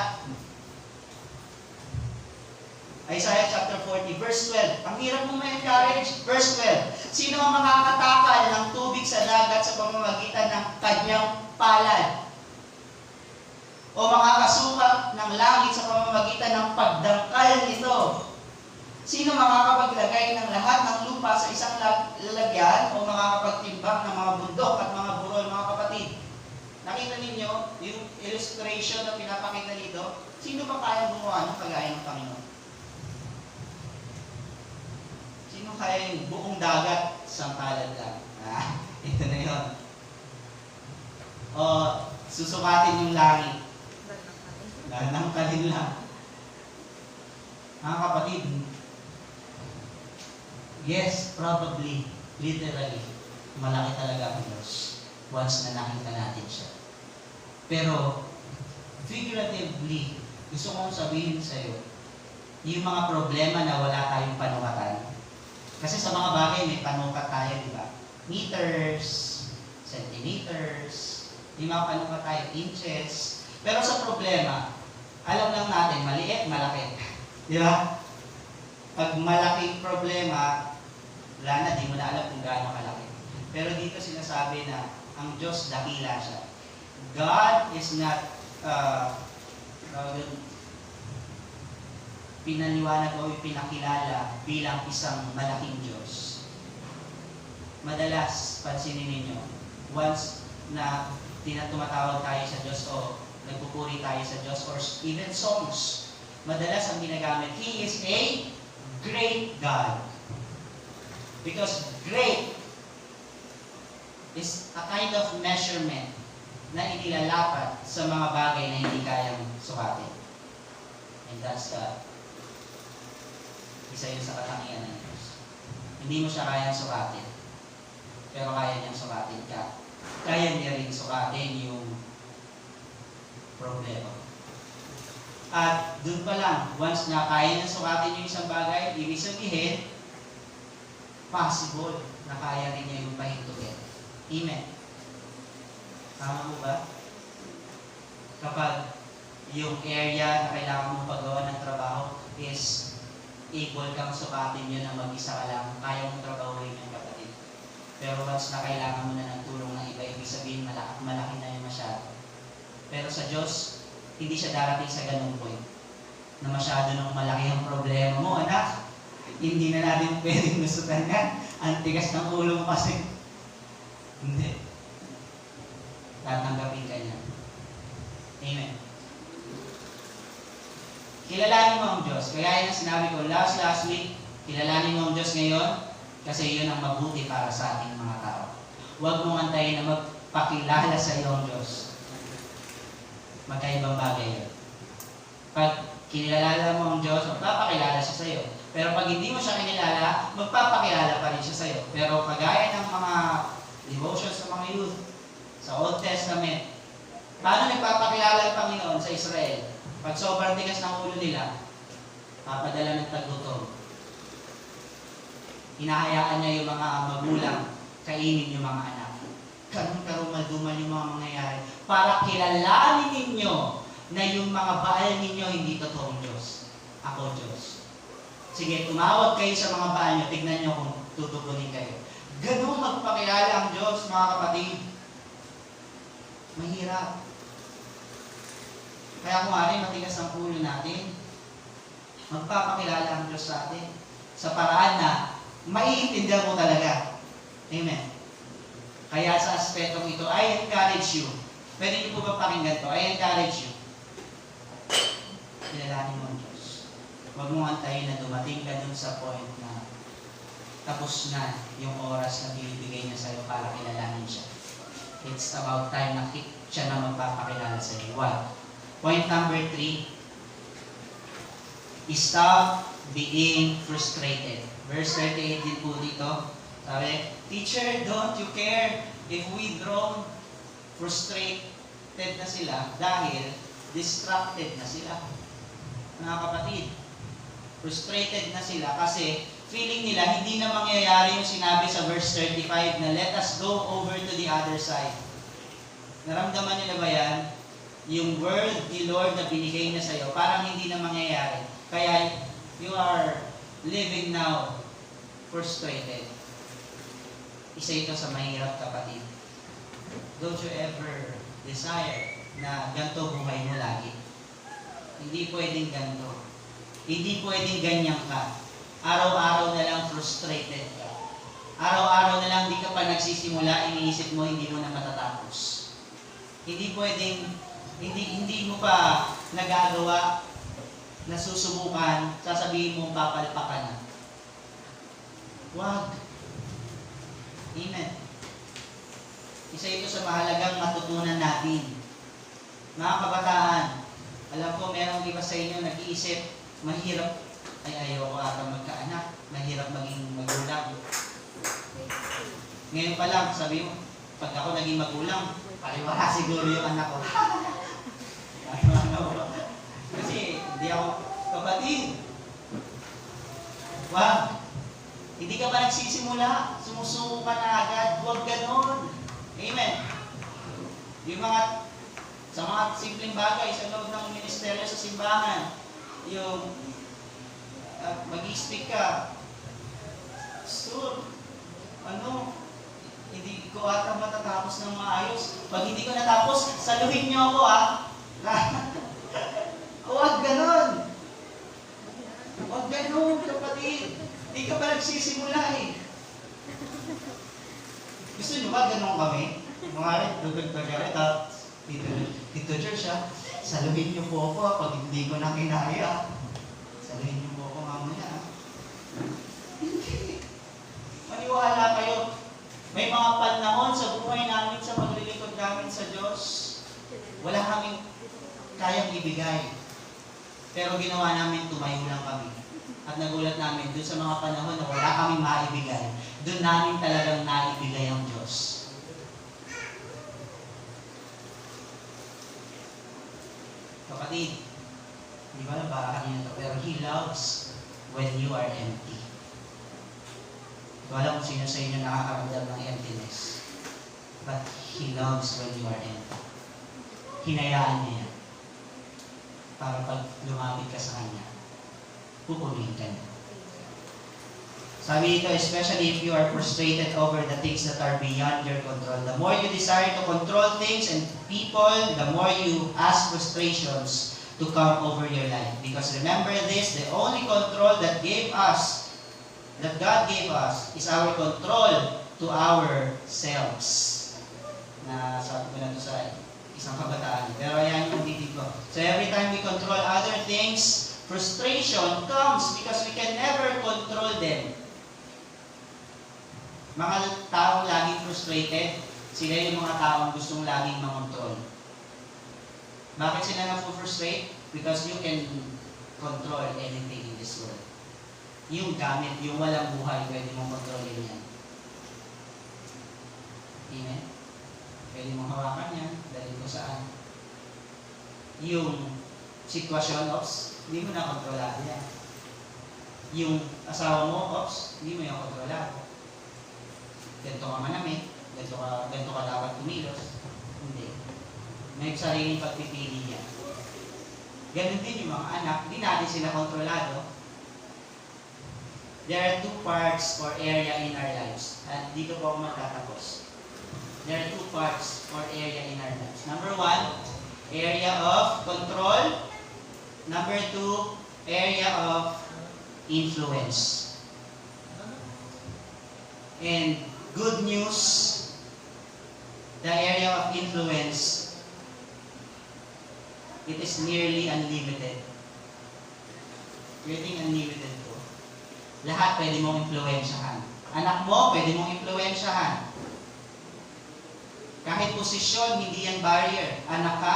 Isaiah chapter 40, verse 12. Ang hirap mong ma-encourage. Verse 12. Sino ang makakatakal ng tubig sa dagat sa pamamagitan ng kanyang palad? O makakasukat ng langit sa pamamagitan ng pagdangkal nito? Sino makakapaglagay ng lahat ng lupa sa isang lalagyan o makakapagtimbang ng mga bundok at mga burol, mga kapatid? Nakita ninyo yung illustration na pinapakita dito? Sino ba kaya gumawa ng kagaya ng Panginoon? Sino kaya yung buong dagat sa palad lang? Ito na yun. O, susukatin yung langit. Nanangkalin lang. Mga kapatid, yes, probably, literally, malaki talaga ang Diyos once na nakita natin siya. Pero, figuratively, gusto kong sabihin sa iyo, yung mga problema na wala tayong panukatan. Kasi sa mga bagay may panukat tayo, di ba? Meters, centimeters, yung mga panukat tayo, inches. Pero sa problema, alam lang natin, maliit, malaki. Di ba? Pag malaking problema, wala na, di mo na alam kung gaano kalaki. Pero dito sinasabi na ang Diyos dakila siya. God is not pinaliwanag o ipinakilala bilang isang malaking Diyos. Madalas, pansinin ninyo, once na tumatawag tayo sa Diyos o nagpupuri tayo sa Diyos or even songs, madalas ang ginagamit, He is a great God. Because great is a kind of measurement na inilalapat sa mga bagay na hindi kayang sukatin. And that's isa yun sa katangian ng Diyos. Hindi mo siya kayang sukatin, pero kaya niyang sukatin ka. Kaya niya rin sukatin yung problema. At dun pa lang, once na kaya niya sukatin yung isang bagay, ibig sabihin, possible na kaya rin niya yung pahintugin. Amen. Tama mo ba? Kapag yung area na kailangan mong paggawa ng trabaho is able kang sukatin yun na mag-isa ka lang, kaya mong trabahuin yung kapatid. Pero once na kailangan mo na ng tulong ng iba, ibig sabihin malaki na yung masyado. Pero sa Diyos, hindi siya darating sa ganung point na masyado nang malaki ang problema mo, anak. Hindi na natin pwedeng lusutan yan. Ang tigas ng ulo mo kasi. Hindi. Tatanggapin ka niya. Amen. Kilalanin mo ang Diyos. Kaya yung sinabi ko last week, kilalanin mo ang Diyos ngayon kasi yun ang mabuti para sa ating mga tao. Huwag mong antayin na magpakilala sa iyo ang Diyos. Magkaibang bagay yun. Pag kinilala mo ang Diyos, magpapakilala siya sa iyo. Pero pag hindi mo siya kinilala, magpapakilala pa rin siya sa iyo. Pero kagaya ng mga devotions ng mga youth sa Old Testament, paano nagpapakilala ang Panginoon sa Israel? Pag sobrang tigas ng ulo nila, papadala ng tagutong. Hinahayaan niya yung mga magulang kainin yung mga anak. Karumal-dumal yung mga mangyayari para kilalanin ninyo na yung mga baal ninyo hindi totoong Diyos. Ako Diyos. Sige, tumawag kayo sa mga baal nyo, tignan nyo kung tutugunin kayo. Ganun magpakilala ang Diyos, mga kapatid. Mahirap. Kaya kung ari matigas ang ulo natin, magpapakilala ang Diyos sa atin sa paraan na maiintindihan mo talaga. Amen. Kaya sa aspetong ito, I encourage you. Pwede niyo po ba pakinggan to? I encourage you. Kilalanin mo ang Diyos. Huwag mong antayin na dumating ka dun sa point na tapos na yung oras na binibigay niya sa'yo para kilalanin siya. It's about time na siya na magpapakilala sa iyo. Why? Point number 3, stop being frustrated. Verse 38 din po dito. Sabi, Teacher, don't you care if we draw frustrated na sila dahil distracted na sila? Mga kapatid, frustrated na sila kasi feeling nila hindi na mangyayari yung sinabi sa verse 35 na let us go over to the other side. Naramdaman nila ba yan? Yung word ni Lord na binigay niya sa'yo, parang hindi na mangyayari. Kaya you are living now frustrated. Isa ito sa mahirap, kapatid. Don't you ever desire na ganito buhay mo lagi. Hindi pwedeng ganito. Hindi pwedeng ganyan ka. Araw-araw na lang frustrated ka. Araw-araw na lang di ka pa nagsisimula, iniisip mo hindi mo na matatapos. Hindi pwedeng hindi mo pa nagagawa, nasusubukan, sasabihin mo papalpa ka na. Wag. Amen. Isa ito sa mahalagang matutunan natin. Mga kabataan, alam ko merong iba sa inyo nag-iisip, mahirap, ayaw ko ata magkaanak, mahirap maging magulang. Ngayon pa lang, sabi mo, pag ako naging magulang, paliwala siguro yung anak ko. Kasi hindi ako kapatid. Wag. Hindi ka ba nagsisimula? Sumusuko ka na agad? Huwag ganon. Amen. Yung sa mga simpleng bagay sa loob ng ministeryo sa simbahan, yung mag-i-speak ka, Pastor, hindi ko ata matatapos ng maayos. Pag hindi ko natapos, saluhin niyo ako, ha? Huwag ganon. Ganun, kapatid. Hindi ka pa nagsisimula eh. Gusto nyo ba ganun kami? Mga rin, dugag-dugag at Tito George saluhin niyo po ako pag hindi ko na kinaya. Saluhin niyo po ako mamaya. Hindi. Maniwala kayo. May mga panahon sa buhay namin sa paglilingkod namin sa Diyos. Wala kaming kayang ibigay. Pero ginawa namin, tumayo lang kami. At nagulat namin, doon sa mga panahon na wala kaming maibigay, doon namin talagang naibigay ang Diyos. Kapatid, di ba lang para kanina to, pero He loves when you are empty. Wala kung sino sa inyo nakakaramdam ng emptiness. But He loves when you are empty. Hinayaan niya yan. Para pag lumapit ka sa Kanya, pupunuin ka niya. Sabi ito, especially if you are frustrated over the things that are beyond your control. The more you desire to control things and people, the more you ask frustrations to come over your life. Because remember this, the only control that God gave us, is our control to ourselves. Na sabi ko na ito sa isang kabataan. Pero ayan yung titig ko. So every time we control other things, frustration comes because we can never control them. Mga taong laging frustrated, sila yung mga taong gustong laging makontrol. Bakit sila na-frustrate? Because you can control anything in this world. Yung gamit, yung walang buhay, pwede mong kontrolin yan. Amen? Pwede mong hawakan yan, dahil ko saan. Yung sitwasyon, ops, hindi mo na kontrolado yan. Yung asawa mo, ops, hindi mo yung kontrolado. Ganito ka manamit, ganito ka dapat kumilos. Hindi. May sariling pagpipili yan. Ganun din yung mga anak, hindi natin sila kontrolado. There are two parts or area in our lives. At dito po ako magtatapos. There are two parts or area in our lives. Number one, area of control. Number two, area of influence. And good news, the area of influence, it is nearly unlimited. Pwedeng unlimited po. Lahat pwede mong impluwensyahan. Anak mo, pwede mong impluwensyahan. Kahit posisyon, hindi yan barrier. Anak ka,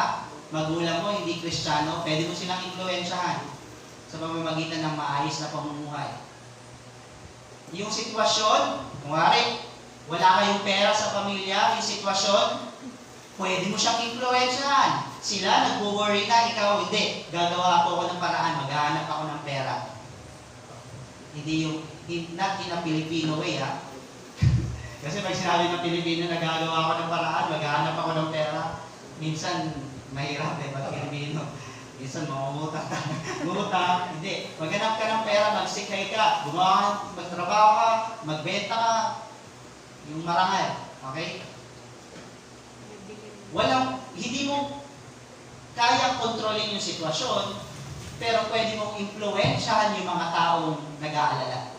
magulang mo, hindi Kristiyano, pwede mo silang impluwensyahan sa pamamagitan ng maayos na pamumuhay. Yung sitwasyon, kunwari, wala kayong pera sa pamilya, yung sitwasyon, pwede mo siyang impluwensyahan. Sila, nag-worry na, ikaw, hindi. Gagawa ako ng paraan, maghahanap ako ng pera. Hindi yung, not in a Filipino way, ha? Kasi pag sinabi ng Pilipino na gagawa ako ng paraan, maghahanap ako ng pera, minsan, mahirap pag Pilipino. Minsan, mangungutang ka. Ngutang, hindi. Maghanap ka ng pera, magsikay ka, magtrabaho ka, magbenta ka, yung marangal. Okay? Hindi mo kaya kontrolin yung sitwasyon, pero pwede mong impluwensyahan yung mga taong nag-aalala.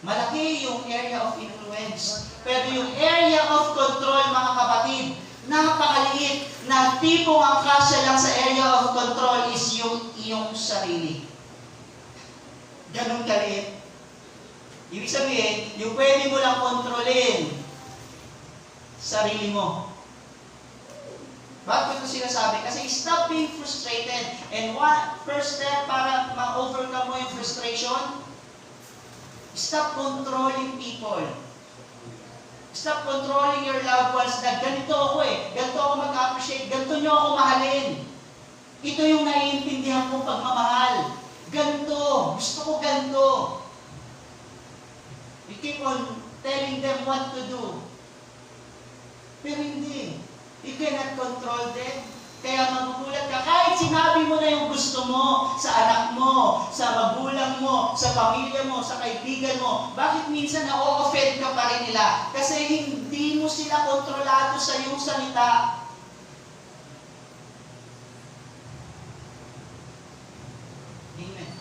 Malaki yung area of influence. Pero yung area of control, mga kapatid, napakaliit na tipong ang kasya lang sa area of control is yung iyong sarili. Ganun kaliit. Ibig sabihin, yung pwede mo lang kontrolin, sarili mo. Bakit ko ito sinasabi? Kasi stop being frustrated. And one first step para ma-overcome mo yung frustration, stop controlling people. Stop controlling your loved ones na ganito ako ganito ako mag-appreciate, ganito nyo ako mahalin. Ito yung naiintindihan kong pagmamahal. Ganito, gusto ko ganito. You keep on telling them what to do. Pero hindi. You cannot control them. Kaya magugulat ka, kahit sinabi mo na yung gusto mo sa anak mo, sa magulang mo, sa pamilya mo, sa kaibigan mo, bakit minsan na-o-offend ka pa rin nila? Kasi hindi mo sila kontrolado sa iyong salita. Amen.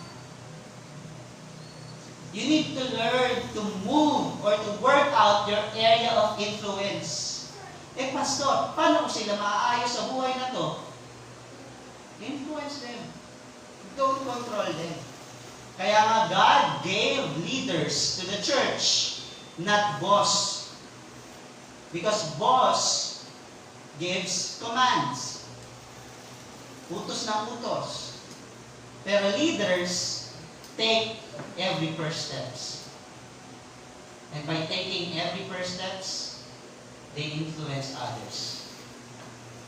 You need to learn to move or to work out your area of influence. Pastor, paano ko sila maaayos sa buhay na to? Influence them. Don't control them. Kaya nga God gave leaders to the church, not boss. Because boss gives commands. Utos ng utos. Pero leaders take every first steps. And by taking every first steps, they influence others.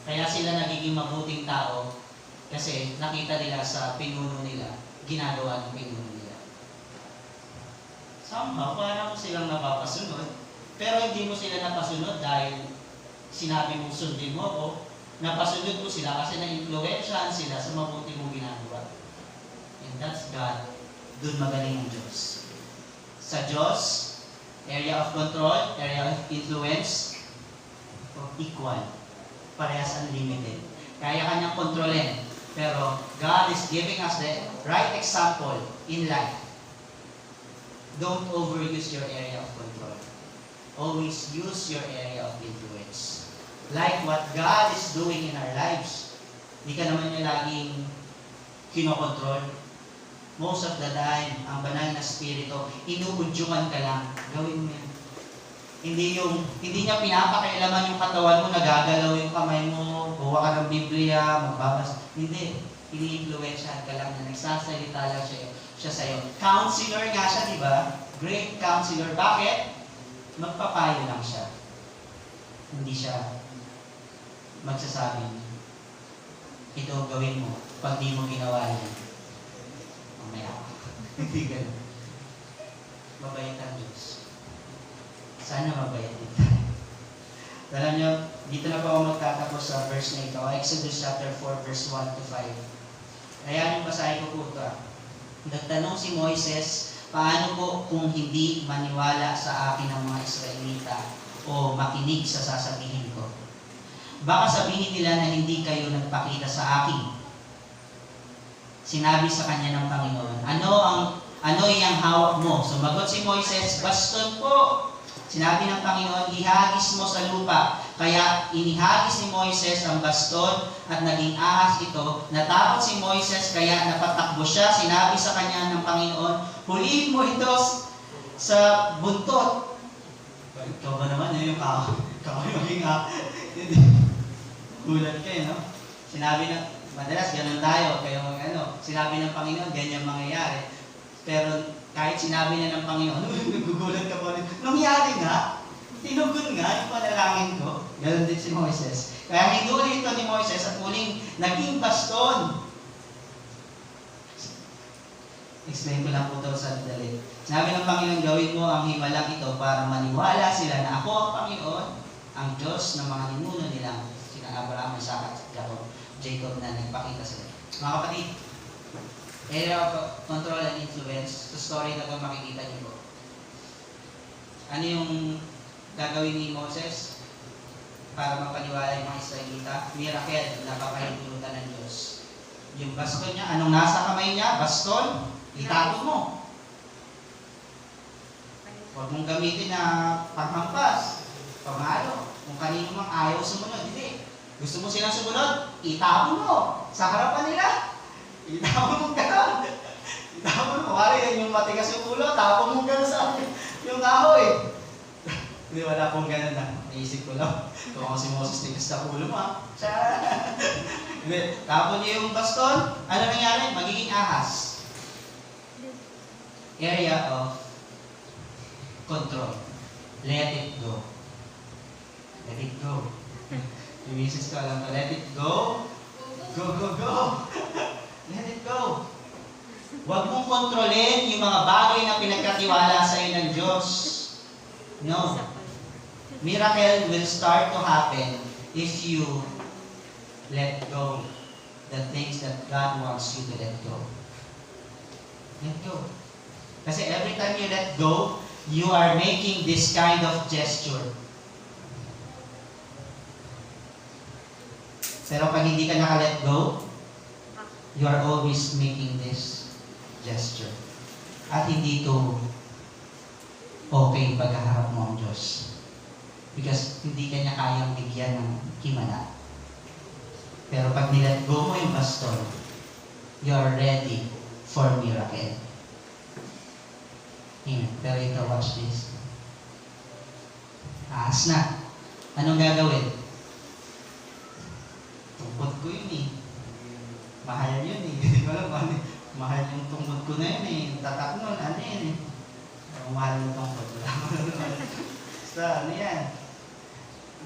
Kaya sila nagiging mabuting tao kasi nakita nila sa pinuno nila, ginagawa ng pinuno nila. Somehow, parang silang napapasunod, pero hindi mo sila napasunod dahil sinabi mong sundin mo o napasunod mo sila kasi na-influensyahan sila sa mabuti mong ginagawa. And that's God. Doon magaling ang Diyos. Sa Diyos, area of control, area of influence, equal. Parehas unlimited. Kaya kanyang kontrolin. Pero God is giving us the right example in life. Don't overuse your area of control. Always use your area of influence. Like what God is doing in our lives. Hindi ka naman niya laging kinokontrol. Most of the time, ang banal na spirito, inuudyukan ka lang. Gawin mo yan. Hindi niya pinapakailaman yung katawan mo, nagagalaw yung kamay mo, buwa ka ng Biblia, magbabas. Hindi. Ini-influensyahan ka lang na nagsasalita lang siya sa'yo. Counselor nga siya, di ba? Great counselor. Bakit? Magpapayo lang siya. Hindi siya magsasabing, ito gawin mo pag di mo ginawa yan. Mamaya. Hindi ganun. Mabait ang Diyos. Sana mabait din tayo. Alam nyo, dito na po ako magtatapos sa verse na ito. Exodus chapter 4, verse 1 to 5. Ayan yung basahin ko po ito. Nagtanong si Moises, paano po kung hindi maniwala sa akin ang mga Israelita o makinig sa sasabihin ko? Baka sabihin nila na hindi kayo nagpakita sa akin. Sinabi sa kanya ng Panginoon, ano iyang hawak mo? Sumagot si Moises, baston po. Sinabi ng Panginoon, ihagis mo sa lupa. Kaya inihagis ni Moises ang baston at naging ahas ito. Natakot si Moises kaya napatakbo siya. Sinabi sa kanya ng Panginoon, huliin mo ito sa buntot. Ikaw ba naman yung maging gulat kayo, no? Sinabi ng, madalas ganun tayo, kaya sinabi ng Panginoon, ganyan mangyayari. Pero kahit sinabi na ng Panginoon, nagugulat ka pa rin. Nangyari nga, tinugon nga yung panalangin ko. Ganun din si Moises. Kaya hinuli ito ni Moises at muling naging baston. Explain ko lang po ito sa dali. Sinabi ng Panginoon, gawin mo ang himalang ito para maniwala sila na ako ang Panginoon, ang Diyos ng mga ninuno nilang sina Abraham, Isaac at Jacob na nagpakita sila. Mga kapatid, area of control and influence, sa story na ito makikita niyo po. Ano yung gagawin ni Moses para mapaniwala yung mga Israelita? Miracle na papahintulutan ng Diyos. Yung baston niya, anong nasa kamay niya? Baston, itago mo. Huwag mong gamitin na panghampas, pangalo. Kung kanino mang ayaw sumunod, hindi. Gusto mo silang sumunod? Itapon mo sa harapan nila. Itapon mo gano'n. Itapon mo. Wari yan yung matigas yung ulo, tapon mo gano'n sa yung kahoy. Hindi, wala pong gano'n na. Naisip ko lang. Kung ako si Moses, tigas sa ulo mo, ha? Hindi, tapon niyo yung baston. Ano nangyari? Magiging ahas. Area of control. Let it go. Let it go. Yung misis ko alam ko, let it go. Go, go, go. Let it go. Huwag mong kontrolin yung mga bagay na pinagkatiwala sa iyo ng Diyos. No. Miracle will start to happen if you let go the things that God wants you to let go. Let go. Kasi every time you let go, you are making this kind of gesture. Pero pag hindi ka naka-let go, you are always making this gesture. At hindi ito okay pagkaharap mo ang Diyos. Because hindi ka niya kayang bigyan ng himala. Pero pag nilet go mo yung baston, you're ready for miracle. Amen. Pero ito, watch this. Taas na. Anong gagawin? Tungkod ko yun eh. Mahal yun eh. Hindi ko alam ano. Mahal yung tungkod ko na yun eh. Tatak nun, ano yun eh. Mahal yung tungkod. So, ano yan?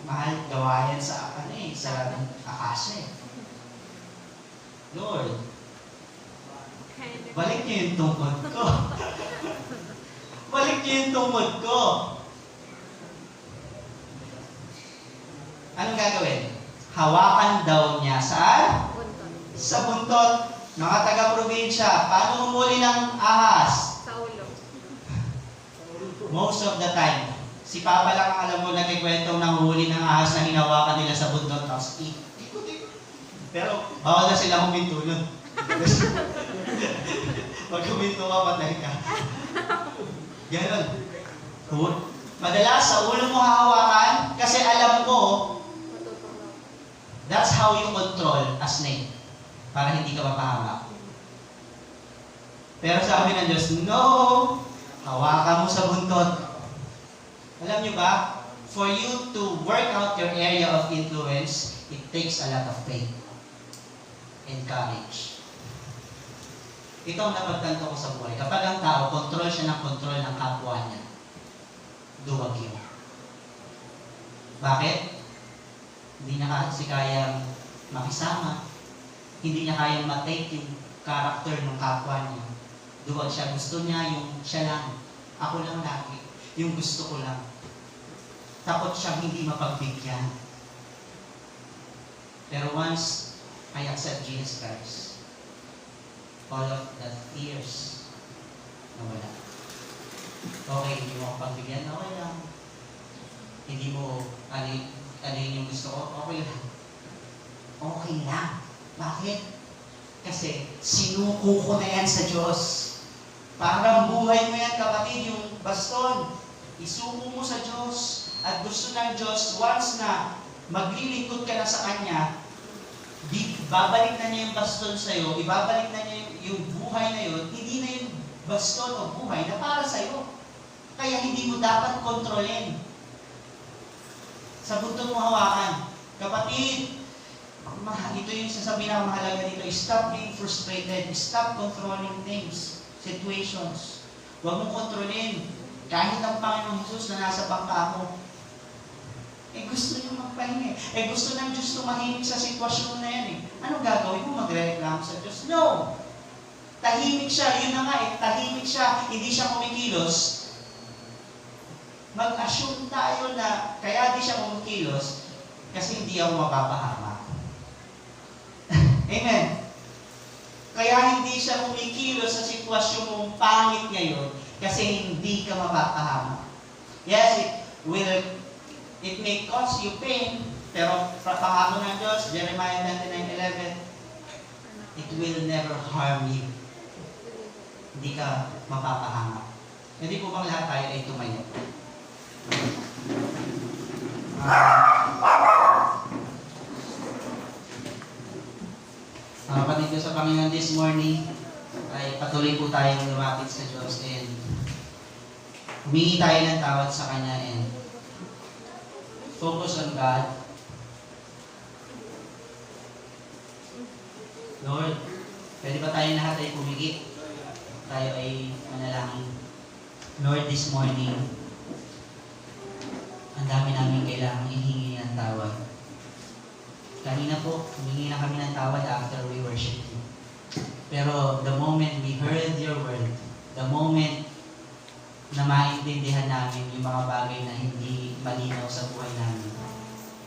Mahal, gawa yan sa, ano eh, sa akasya eh. Lord, balik niyo yung tungkod ko. Balik niyo yung tungkod ko. Anong gagawin? Hawakan daw niya saan? Sa buntot. Mga taga-probinsya, paano humuli ng ahas? Sa ulo. Most of the time, si Papa lang ang alam mo nagkikwentong ng huli ng ahas na hinawakan nila sa buntot. Tapos, ikot-ikot. Pero, bawal na sila huminto nun. Pag huminto ka, patay ka. Ganon. Madalas, sa ulo mo hahawakan kasi alam mo, that's how you control a snake. Para hindi ka mapahamak. Pero sabi ng Diyos, no! Hawakan mo sa buntot. Alam nyo ba? For you to work out your area of influence, it takes a lot of faith and courage. Ito ang napagtanto ko sa buhay. Kapag ang tao, control siya ng control ng kapwa niya, duwag yun. Bakit? Hindi niya kasi kayang makisama. Hindi niya kayang matake yung character ng kapwa niya. Duwag siya. Gusto niya yung siya lang. Ako lang lagi. Yung gusto ko lang. Takot siyang hindi mapagbigyan. Pero once I accept Jesus Christ, all of the fears nawala. Okay, hindi mo ako pagbigyan, okay lang. Hindi mo, ano yung gusto ko, okay lang. Okay lang. Bakit? Kasi sinuko ko na yan sa Diyos. Parang buhay mo yan, kapatid, yung baston. Isuko mo sa Diyos. At gusto ng Diyos, once na maglilingkod ka na sa Kanya, babalik na niya yung baston sa'yo, ibabalik na niya yung buhay na yun, hindi na yung baston o buhay na para sa'yo. Kaya hindi mo dapat kontrolin. Sa buntot mo hawakan. Kapatid, ito yung sasabihin na mahalaga dito. Stop being frustrated. Stop controlling things, situations. Huwag mong kontrolin. Kahit ang Panginoon Jesus na nasa bangka mo, gusto niyo magpahinga. Gusto ng Diyos tumahimik sa sitwasyon na yan Ano gagawin mo? Magre-reklamo sa Diyos? No! Tahimik siya. Yun na nga tahimik siya. Hindi siya kumikilos. Mag-assume tayo na kaya di siya kumikilos kasi hindi ako mapapahamak. Amen. Kaya hindi siya kumikilos sa sitwasyon mong pangit ngayon kasi hindi ka mapapahamak. Yes, it may cause you pain, pero pangako ng Diyos, Jeremiah 29:11, it will never harm you. Hindi ka mapapahamak. Hindi po bang lahat tayo ay tumayo? Kapatid ko sa Panginoon this morning, ay patuloy po tayong lumapit sa Diyos and humingi tayo ng tawad sa Kanya and focus on God. Lord, pwede ba tayo lahat ay pumigit? Tayo ay manalangin. Lord, this morning, ang dami namin kailangan ihingi ng tawad. Kanina po, humingi na kami ng tawad after we worship you. Pero the moment we heard your word, the moment na maintindihan namin yung mga bagay na hindi malinaw sa buhay namin,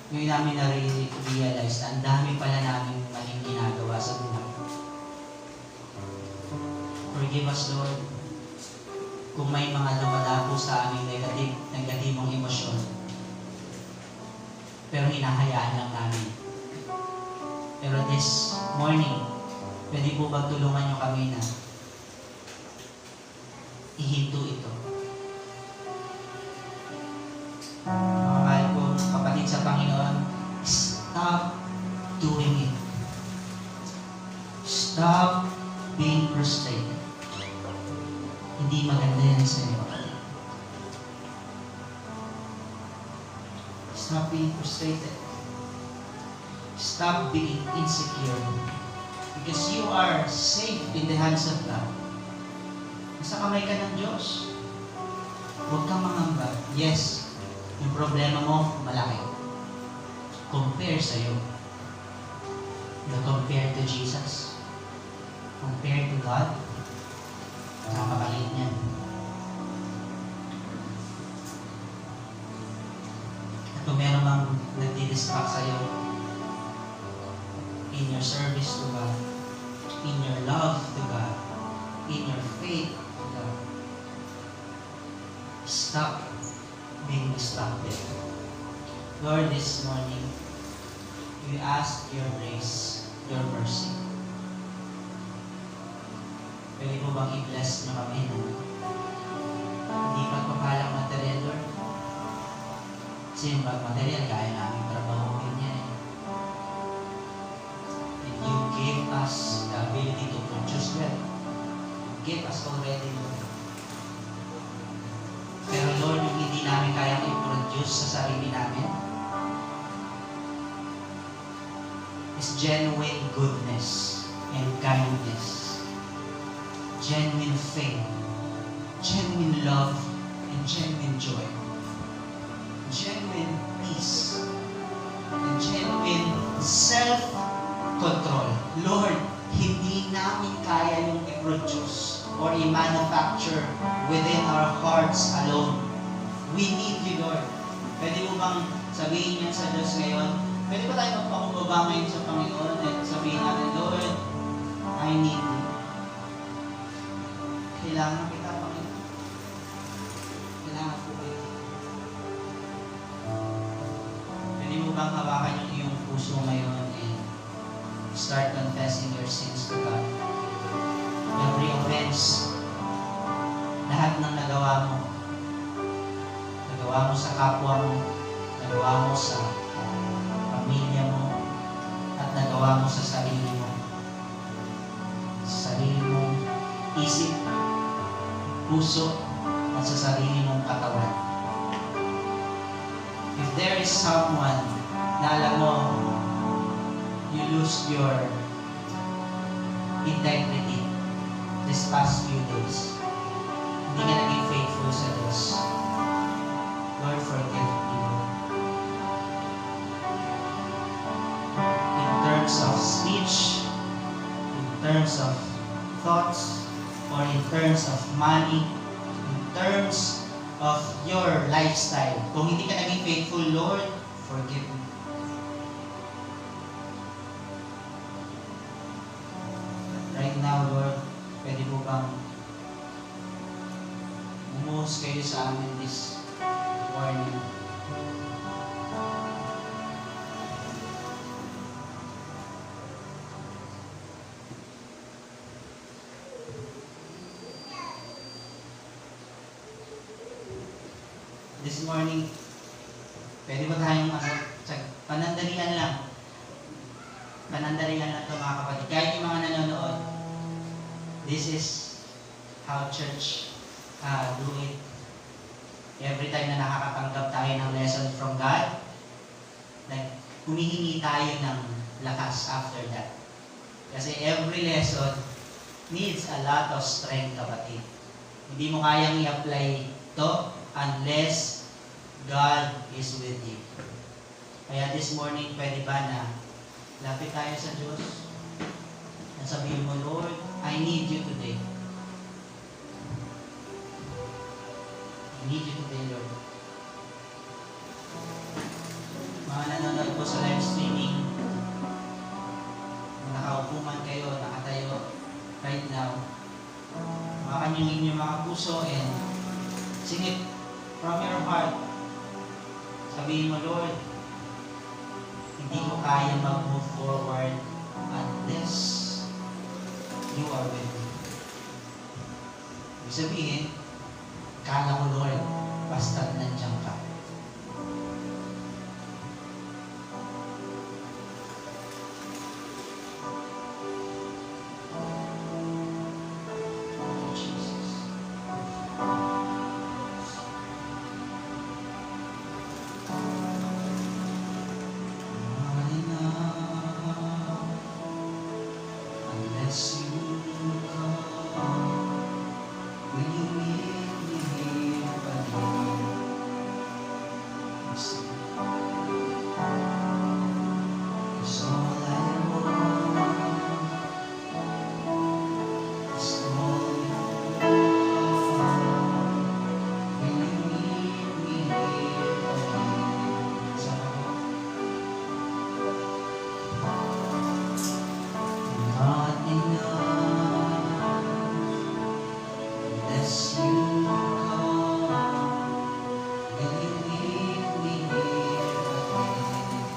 ngayon namin na-realize na ang dami pala namin maling ginagawa sa buhay. Forgive us, Lord, kung may mga lumalapo sa aming negatibong emosyon. Pero hinahayaan lang namin. Pero this morning, pwede po bang tulungan nyo kami na ihinto ito? Mga mahal ko, kapatid sa Panginoon, stop doing it. Stop being frustrated. Hindi maganda yan sa iyo, kapatid. Stop being frustrated. Stop being insecure. Because you are safe in the hands of God. Nasa kamay ka ng Diyos. Huwag kang mangamba. Yes, yung problema mo, malaki. Compare sa'yo. You compare to Jesus. Compare to God. Napakaliit niyan. At kung meron mang nagdi-distract sa'yo in your service to God, in your love to God, in your faith to God, stop being distracted. Lord, this morning, we ask your grace, your mercy. Pwede mo bang i-bless nyo kami na hindi pagpapalang material, Lord? Kasi yung material, kaya namin trabaho yun yan. And you gave us the ability to produce well. You gave us already, Lord. Pero Lord, yung hindi namin kayang i-produce sa sarili namin is genuine goodness and kindness. Genuine faith, genuine love, and genuine joy. Genuine peace, and genuine self-control. Lord, hindi namin kaya yung i-produce or i-manufacture within our hearts alone. We need you, Lord. Pwede mo bang sabihin yan sa Diyos ngayon? Pwede ba tayo magpakumbaba ngayon sa Panginoon at sabihin natin, Lord, I need you. Kailangan kita, Panginoon. Kailangan po kayo. Pwede mo bang hawakan yung iyong puso ngayon and start confessing your sins to God? Every offense, lahat ng nagawa mo sa kapwa mo, nagawa mo sa pamilya mo, at nagawa mo sa sarili mo. Sa sarili mong isip, puso, at sa sarili mong katawan. If there is someone na alam mo, you lose your integrity this past few days, hindi ka naging faithful sa Diyos, Lord, forgive me. In terms of speech, in terms of thoughts, or in terms of money, in terms of your lifestyle. Kung hindi ka naging faithful, Lord, forgive me. Right now, Lord, pwede po bang umuhos kayo sa amin this morning? This morning, pwede ba tayong panandalian lang ito, mga kapatid. Kahit yung mga nanonood, this is how church do it. Every time na nakakatanggap tayo ng lesson from God, like, humihingi tayo ng lakas after that. Kasi every lesson needs a lot of strength, kapatid. Hindi mo kayang i-apply to unless God is with you. Kaya this morning, pwede ba na lapit tayo sa Diyos at sabihin mo, Lord, I need you today. I need you today, Lord. Mga nanonood po sa live streaming, nakaupo man kayo, nakatayo right now, makanyungin yung mga puso and sing it from your heart. Sabihin mo, Lord, hindi ko kaya mag-move forward unless you are with me. Ibig sabihin, kala ko, Lord, basta nandiyan ka. 'Cause all I want is to hold you when you meet me here again. Sama ko. Not enough unless you come when you meet me here again.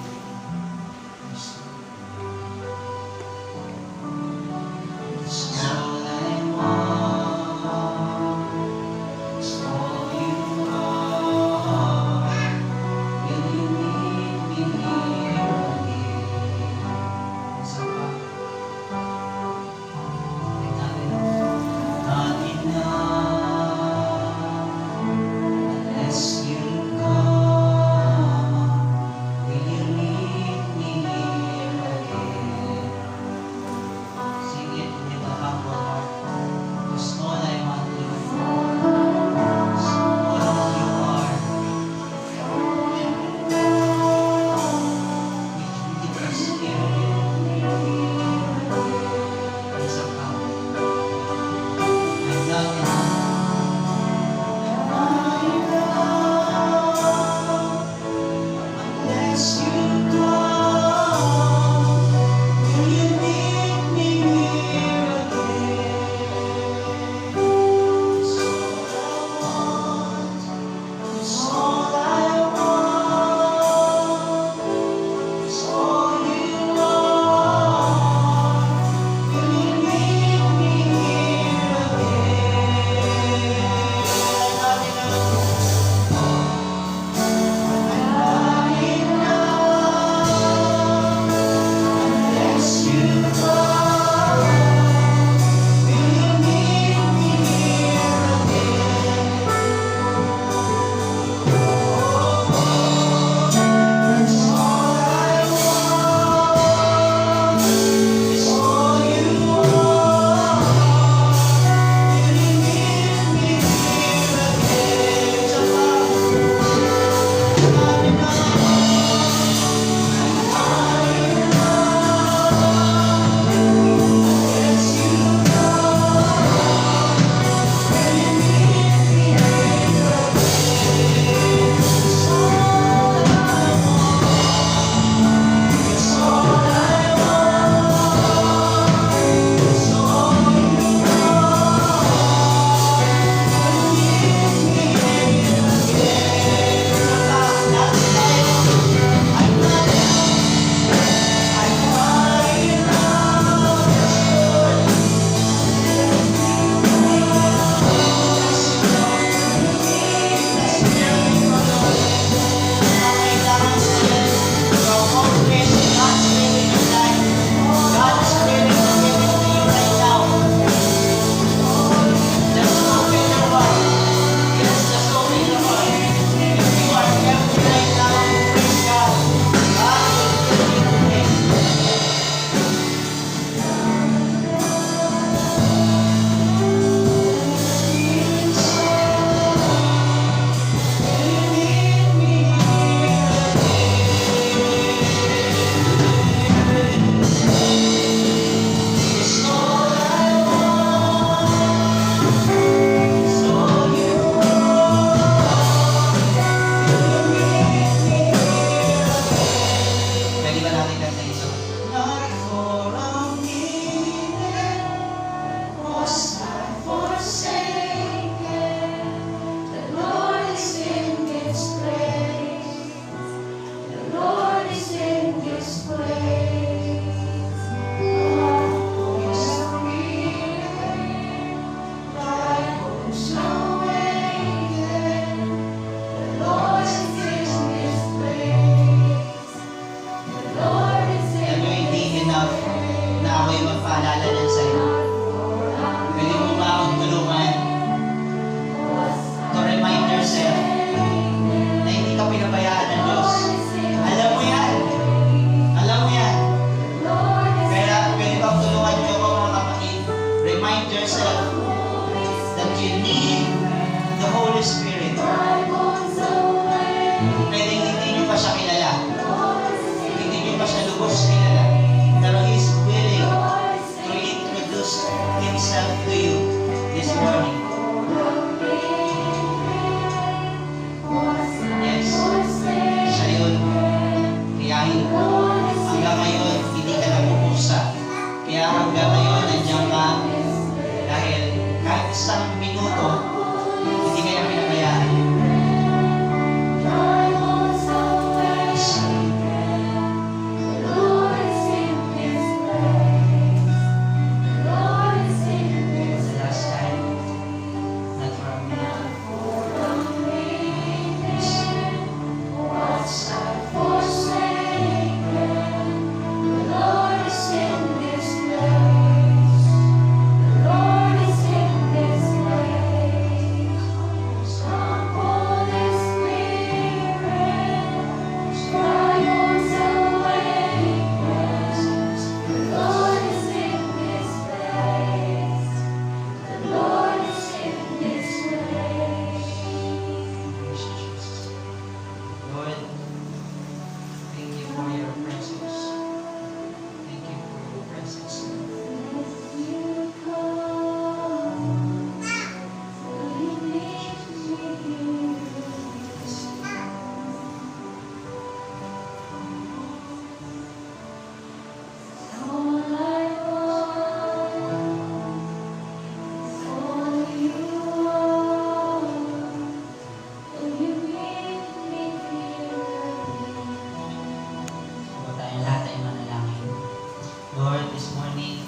this morning,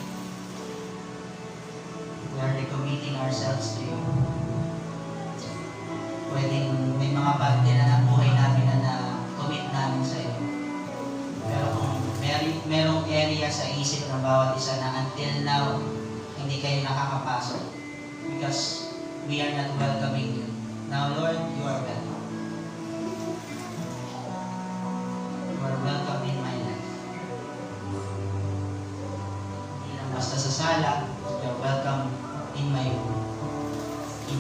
we are recommitting ourselves to you. Pwedeng may mga parte na ng buhay namin na na-commit namin sa iyo. Pero kung merong area sa isip ng bawat isa na until now, hindi kayo nakakapasok because we are not welcoming you. Now, Lord, you are welcome. You are welcome in my life. Hindi lang basta sa sala, you are welcome in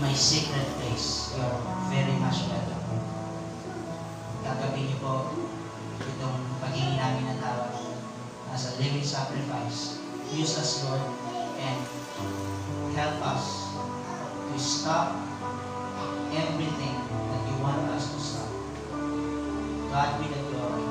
my secret place. You are very much welcome. Gagawin niyo po itong paghingi namin ng tawad as a living sacrifice. Use us, Lord, and help us to stop everything that you want us to stop. God be the glory.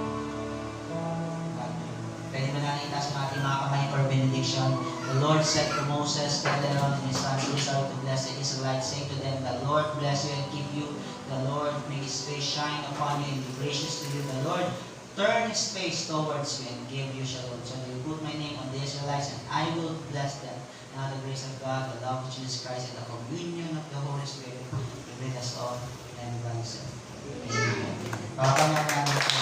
God be. Pwede ba natin itaas ang ating mga kamay for benediction? The Lord said to Moses, tell Aaron and his sons Israel to bless the Israelites, saying to them, the Lord bless you and keep you. The Lord make his face shine upon you and be gracious to you. The Lord turn his face towards you and give you shalom. So you put my name on the Israelites and I will bless them. Now the grace of God, the love of Jesus Christ, and the communion of the Holy Spirit be with us all. And everybody said, Amen.